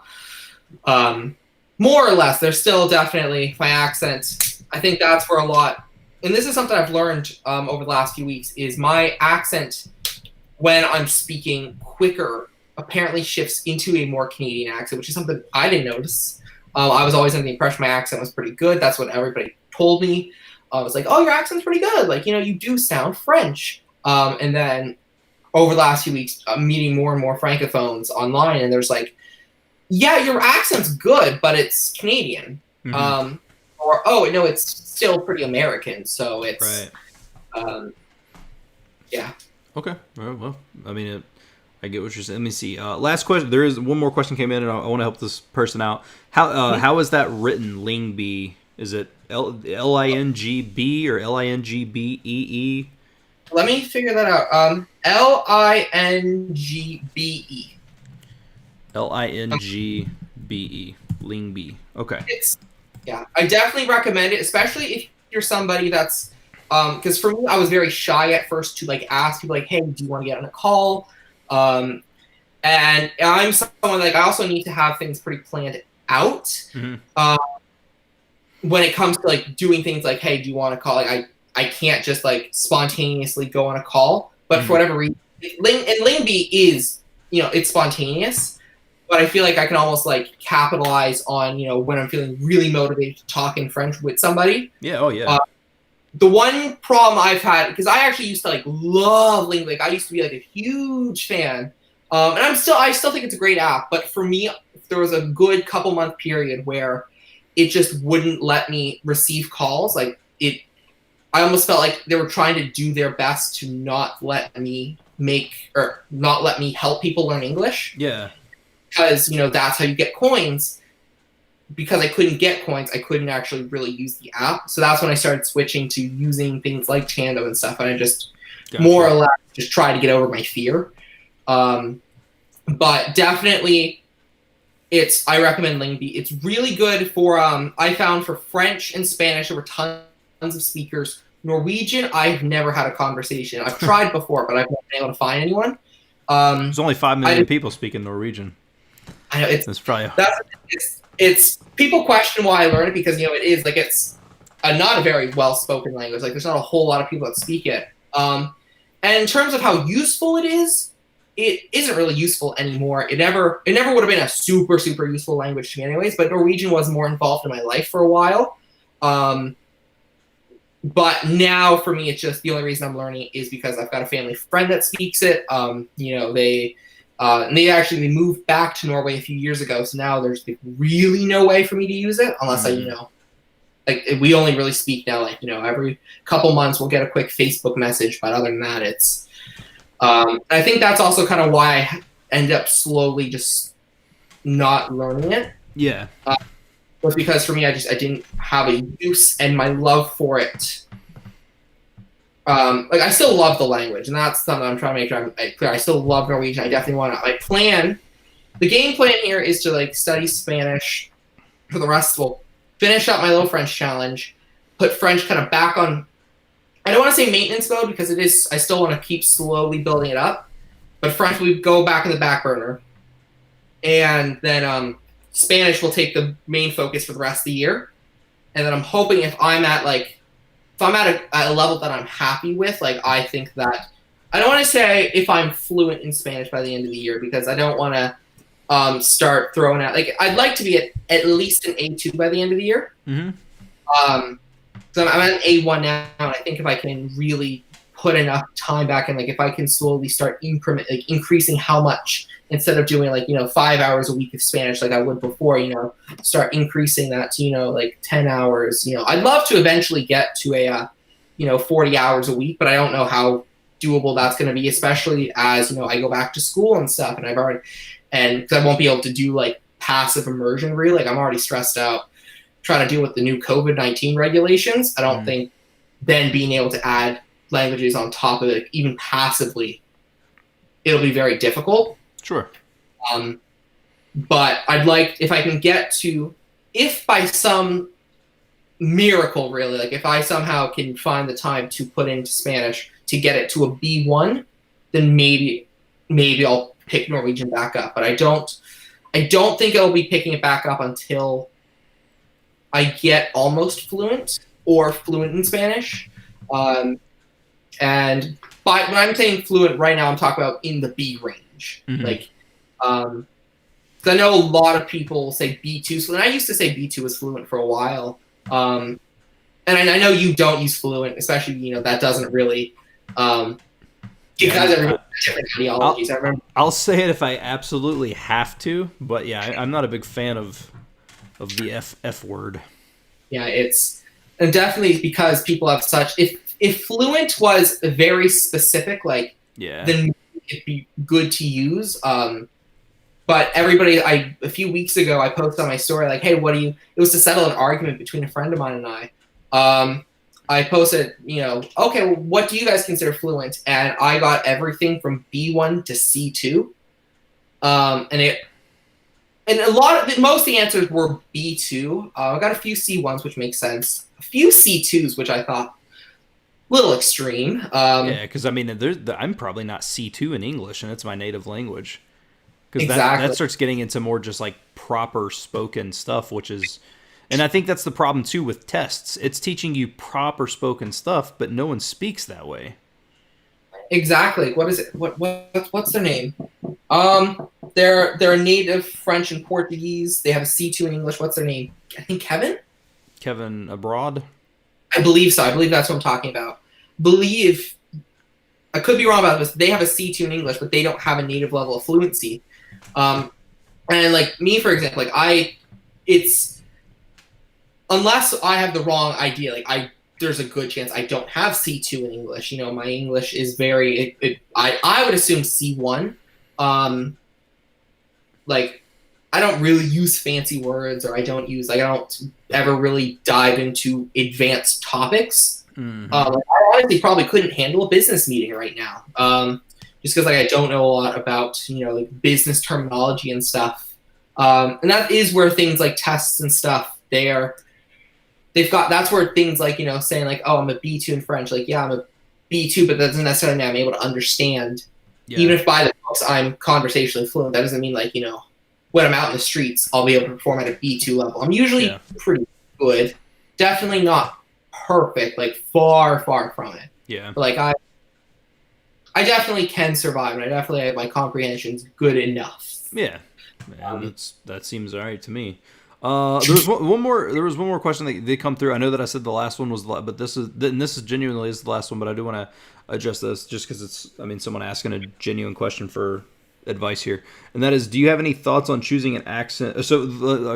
More or less, there's still definitely my accent. I think that's where a lot, and this is something I've learned over the last few weeks, is my accent when I'm speaking quicker apparently shifts into a more Canadian accent, which is something I didn't notice. I was always under the impression my accent was pretty good. That's what everybody told me. I was like, oh, your accent's pretty good. Like, you do sound French. And then over the last few weeks, I'm meeting more and more Francophones online, and there's like, yeah, your accent's good, but it's Canadian. Or, oh, no, it's still pretty American. So it's, right. yeah. Okay. Well, I mean, I get what you're saying. Let me see. Last question. There is one more question came in, and I want to help this person out. How is that written? Lingbe. Is it Lingb or Lingbee? Let me figure that out. Lingbe. Lingbe. Lingbe. Okay. I definitely recommend it, especially if you're somebody that's because for me, I was very shy at first to like ask people like, hey, do you want to get on a call? And I'm someone like I also need to have things pretty planned out. Mm-hmm. When it comes to like doing things like, hey, do you want to call? Like I can't just like spontaneously go on a call, but for whatever reason, Lingbe is, it's spontaneous, but I feel like I can almost like capitalize on, when I'm feeling really motivated to talk in French with somebody. Yeah. Oh yeah. The one problem I've had, because I actually used to like love Lingbe, like I used to be like a huge fan, and I still think it's a great app. But for me, there was a good couple month period where it just wouldn't let me receive calls. Like I almost felt like they were trying to do their best to not let me help people learn English. Yeah. Because that's how you get coins. Because I couldn't get coins, I couldn't actually really use the app. So that's when I started switching to using things like Tandem and stuff, and I just more or less just try to get over my fear. But definitely, I recommend Lingbe. It's really good for I found for French and Spanish there were tons of speakers. Norwegian, I've never had a conversation. I've tried before, but I've never been able to find anyone. There's only 5 million people speaking Norwegian. I know it's people question why I learn it because it is like it's not a very well spoken language. Like there's not a whole lot of people that speak it. And in terms of how useful it isn't really useful anymore. It never would have been a super useful language to me anyways. But Norwegian was more involved in my life for a while. But now for me, it's just the only reason I'm learning it is because I've got a family friend that speaks it. And they moved back to Norway a few years ago, so now there's really no way for me to use it unless we only really speak now. Every couple months we'll get a quick Facebook message, but other than that, it's. I think that's also kind of why I ended up slowly just not learning it. Yeah. Was because for me, I didn't have a use, and my love for it. I still love the language, and that's something I'm trying to make clear. I still love Norwegian. I definitely want to. The game plan here is to study Spanish for the rest. We'll finish up my little French challenge, put French kind of back on. I don't want to say maintenance mode because it is. I still want to keep slowly building it up, but French we go back in the back burner, and then Spanish will take the main focus for the rest of the year, and then I'm hoping if I'm at a level that I'm happy with, I think that I don't want to say if I'm fluent in Spanish by the end of the year because I don't want to start throwing out I'd like to be at least an A2 by the end of the year. Mm-hmm. So I'm at an A1 now, and I think if I can really put enough time back in, if I can slowly start increasing how much instead of doing 5 hours a week of Spanish like I would before, start increasing that to 10 hours. I'd love to eventually get to a 40 hours a week, but I don't know how doable that's going to be, especially as I go back to school and stuff, and because I won't be able to do passive immersion really. I'm already stressed out trying to deal with the new COVID-19 regulations. I don't think then being able to add languages on top of it, even passively, it'll be very difficult. Sure. But I'd like, if I can get to, if by some miracle, really, if I somehow can find the time to put into Spanish to get it to a B1, then maybe I'll pick Norwegian back up. But I don't think I'll be picking it back up until I get almost fluent or fluent in Spanish. And when I'm saying fluent right now, I'm talking about in the B range. Mm-hmm. Because I know a lot of people say B2. So I used to say B2 was fluent for a while. And I know you don't use fluent, especially, that doesn't really, because everyone has different ideologies. I'll say it if I absolutely have to, but yeah, I'm not a big fan of the F word. Yeah, and definitely because people have such, if fluent was very specific, then it'd be good to use. But everybody, a few weeks ago, I posted on my story like, "Hey, what do you?" It was to settle an argument between a friend of mine and I. I posted, okay, well, what do you guys consider fluent? And I got everything from B1 to C2, and most of the answers were B2. I got a few C1s, which makes sense. A few C2s, which I thought a little extreme. Yeah, because I mean, I'm probably not C2 in English, and it's my native language. Because exactly. that starts getting into more just like proper spoken stuff, which is, and I think that's the problem too with tests. It's teaching you proper spoken stuff, but no one speaks that way. Exactly. What is it? What's their name? They're native French and Portuguese. They have a C2 in English. What's their name? I think Kevin. Kevin Abroad. I believe so. I believe that's what I'm talking about. I could be wrong about this. They have a C2 in English, but they don't have a native level of fluency. And like me, for example, it's unless I have the wrong idea, there's a good chance I don't have C2 in English. My English is very, I would assume C1. I don't really use fancy words, or I don't ever really dive into advanced topics. Mm-hmm. I honestly probably couldn't handle a business meeting right now. Just because I don't know a lot about business terminology and stuff. And that is where things like tests and stuff, that's where things like saying like, oh, I'm a B2 in French, like, yeah, I'm a B2, but that doesn't necessarily mean I'm able to understand. Yeah. Even if by the books I'm conversationally fluent, that doesn't mean when I'm out in the streets I'll be able to perform at a B2 level. I'm usually pretty good, definitely not perfect, far from it. Yeah. But I definitely can survive, and I definitely have my comprehension's good enough. Yeah, that seems all right to me. There was one more question that did come through. I know that I said the last one was, but this is genuinely is the last one. But I do want to address this just because it's someone asking a genuine question for advice here, and that is, do you have any thoughts on choosing an accent? So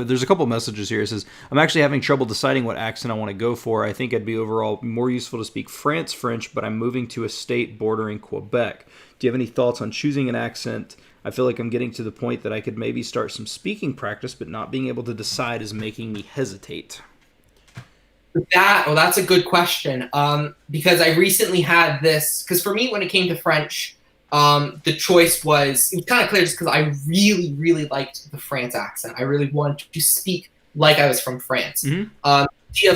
there's a couple messages here. It says, I'm actually having trouble deciding what accent I want to go for. I think it'd be overall more useful to speak French, but I'm moving to a state bordering Quebec. Do you have any thoughts on choosing an accent? I feel like I'm getting to the point that I could maybe start some speaking practice, but not being able to decide is making me hesitate. That's a good question. Because I recently had this, because for me, when it came to French, the choice was kind of clear just because I really, really liked the France accent. I really wanted to speak like I was from France. Mm-hmm. Of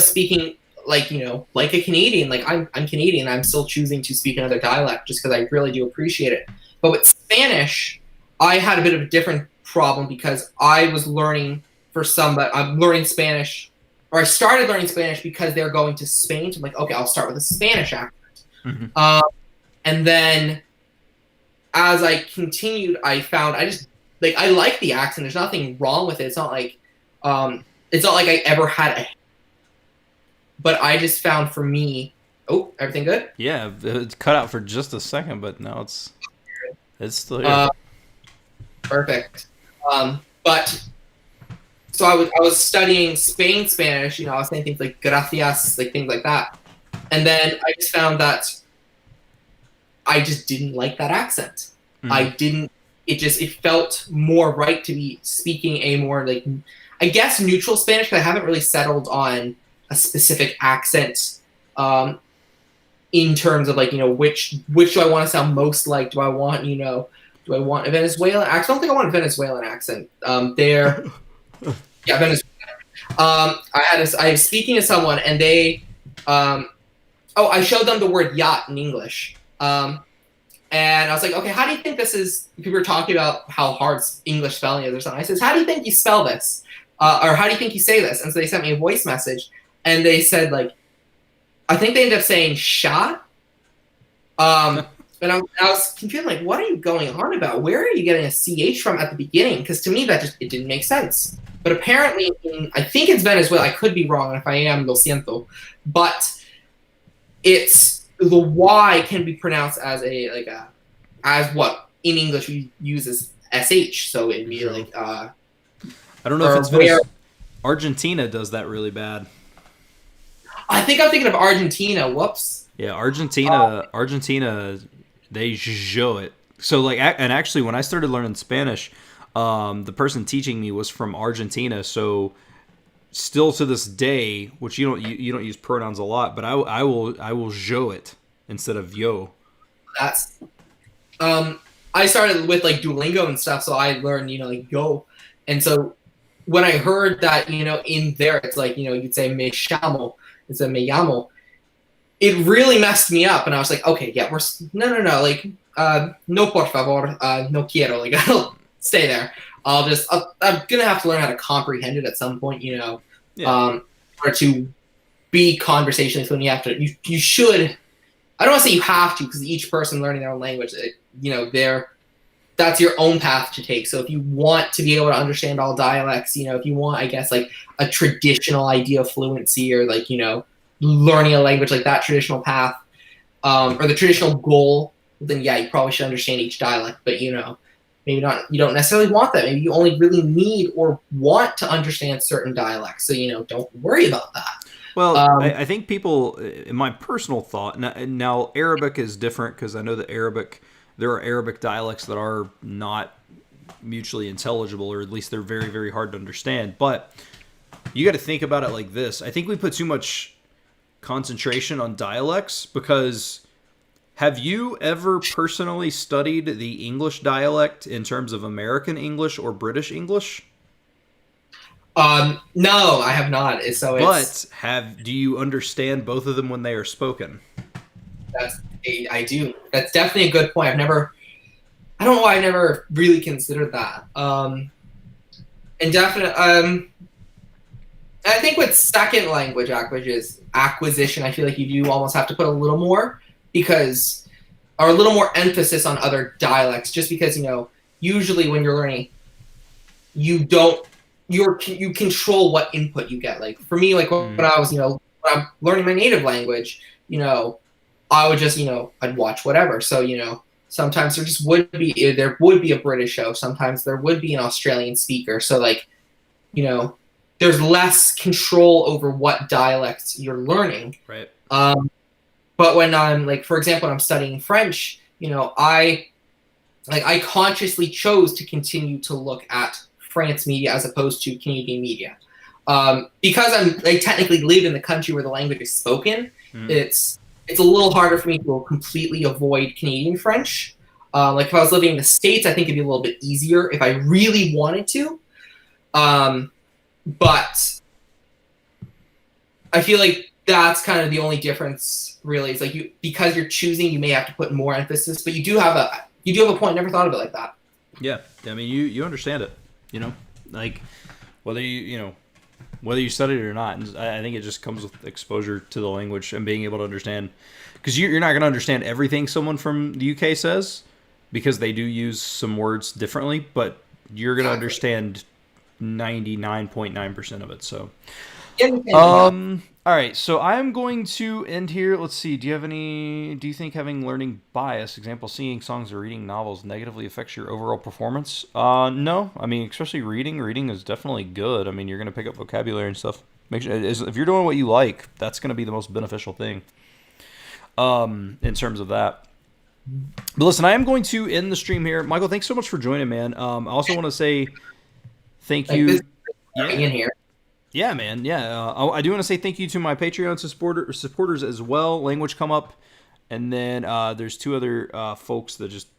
speaking like a Canadian, I'm Canadian, I'm still choosing to speak another dialect just because I really do appreciate it. But with Spanish, I had a bit of a different problem because I was learning I'm learning Spanish, or I started learning Spanish because they're going to Spain. So I'm like, okay, I'll start with a Spanish accent. Mm-hmm. And then as I continued, I found I just I like the accent. There's nothing wrong with it. It's not like I ever had a. But I just found for me, everything good? Yeah, it's cut out for just a second, but now it's still here. Perfect. But so I was studying Spanish. I was saying things like gracias, things like that, and then I just found that I just didn't like that accent. Mm. It felt more right to be speaking a more I guess neutral Spanish, because I haven't really settled on a specific accent in terms of which do I want to sound most like? Do I want a Venezuelan accent? I don't think I want a Venezuelan accent. Venezuelan. I was speaking to someone, and they I showed them the word yacht in English. And I was like, okay, how do you think this is? We were talking about how hard English spelling is or something. I says, how do you think you spell this? Or how do you think you say this? And so they sent me a voice message, and they said I think they ended up saying shot. And I was confused, what are you going on about? Where are you getting a CH from at the beginning? Because to me, it didn't make sense. But apparently, I think it's Venezuela. I could be wrong, and if I am, lo siento. But the Y can be pronounced as as what in English we use as SH. So it'd be I don't know if it's Venezuela. Argentina does that really bad. I think I'm thinking of Argentina. Whoops. Yeah, Argentina, they show it. So like, and actually, when I started learning Spanish, the person teaching me was from Argentina. So still to this day, which you don't use pronouns a lot, but I will yo it instead of yo. That's I started with like Duolingo and stuff, so I learned like yo, and so when I heard that in there it's like you'd say me llamo instead of me llamo, it really messed me up, and I was like, okay, yeah, no, like no por favor, no quiero, like I'll stay there. I'm gonna have to learn how to comprehend it at some point, Yeah. or to be conversationalist when you should. I don't want to say you have to, because each person learning their own language, that's your own path to take. So if you want to be able to understand all dialects, if you want, I guess, like a traditional idea of fluency, or like, learning a language like that traditional path, or the traditional goal, then yeah, you probably should understand each dialect. But maybe not. You don't necessarily want that. Maybe you only really need or want to understand certain dialects. So don't worry about that. Well, I think people, in my personal thought, now Arabic is different, because I know that there are Arabic dialects that are not mutually intelligible, or at least they're very, very hard to understand. But you got to think about it like this. I think we put too much concentration on dialects, because have you ever personally studied the English dialect in terms of American English or British English? No, I have not. So it's do you understand both of them when they are spoken? I do. That's definitely a good point. I don't know why I never really considered that. And definitely, I think with second language acquisition, I feel like you do almost have to put a little more, or a little more emphasis on other dialects, just because, usually when you're learning, you control what input you get. Like for me, like when I was, when I'm learning my native language, I would just, I'd watch whatever. So, sometimes there would be a British show. Sometimes there would be an Australian speaker. So like, there's less control over what dialects you're learning. Right. But when I'm like, for example, when I'm studying French, I consciously chose to continue to look at France media as opposed to Canadian media. Because I technically live in the country where the language is spoken, it's a little harder for me to completely avoid Canadian French. Like if I was living in the States, I think it'd be a little bit easier if I really wanted to. But I feel like that's kind of the only difference, really. It's like because you're choosing, you may have to put more emphasis, but you do have a point. I never thought of it like that. Yeah, I mean, you understand it, like whether you studied it or not. And I think it just comes with exposure to the language and being able to understand, because you're not going to understand everything someone from the UK says, because they do use some words differently, but you're going to understand 99.9% of it. So, all right, so I'm going to end here. Let's see. Do you think having learning bias, example, singing songs or reading novels, negatively affects your overall performance? No. I mean, especially reading. Reading is definitely good. I mean, you're going to pick up vocabulary and stuff. Make sure, if you're doing what you like, that's going to be the most beneficial thing in terms of that. But listen, I am going to end the stream here. Michael, thanks so much for joining, man. I also want to say thank you. In here. Yeah, man. Yeah, I do want to say thank you to my Patreon supporters as well. Language Come Up, and then there's two other folks that just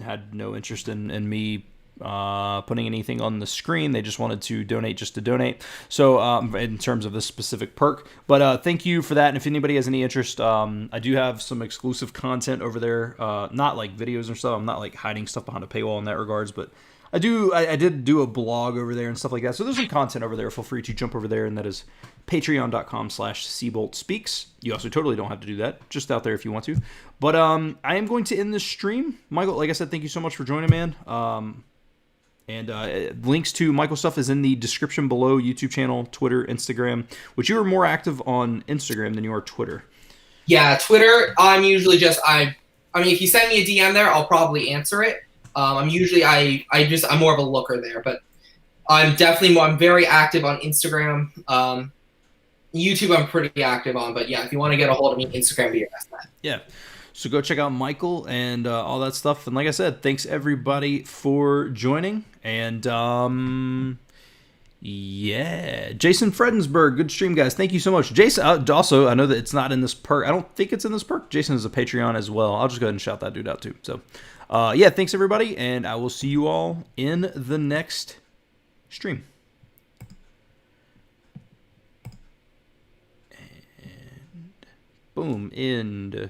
had no interest in me putting anything on the screen. They just wanted to donate just to donate. So in terms of this specific perk, but thank you for that. And if anybody has any interest, I do have some exclusive content over there. Not like videos or stuff. I'm not like hiding stuff behind a paywall in that regards, but I did do a blog over there and stuff like that. So there's some content over there. Feel free to jump over there, and that is patreon.com/SeaboltSpeaks. You also totally don't have to do that. Just out there if you want to. But I am going to end this stream. Michael, like I said, thank you so much for joining, man. And links to Michael's stuff is in the description below. YouTube channel, Twitter, Instagram, which you are more active on Instagram than you are Twitter. Yeah, Twitter, I'm usually I mean, if you send me a DM there, I'll probably answer it. I'm usually I'm more of a looker there, but I'm very active on Instagram. YouTube I'm pretty active on, but yeah, if you want to get a hold of me, Instagram be your best bet. Yeah. So go check out Michael and all that stuff. And like I said, thanks everybody for joining. And yeah, Jason Fredensberg, good stream, guys. Thank you so much. Jason, also, I know that it's not in this perk. I don't think it's in this perk. Jason is a Patreon as well. I'll just go ahead and shout that dude out too. So, yeah, thanks everybody, and I will see you all in the next stream. And boom, end.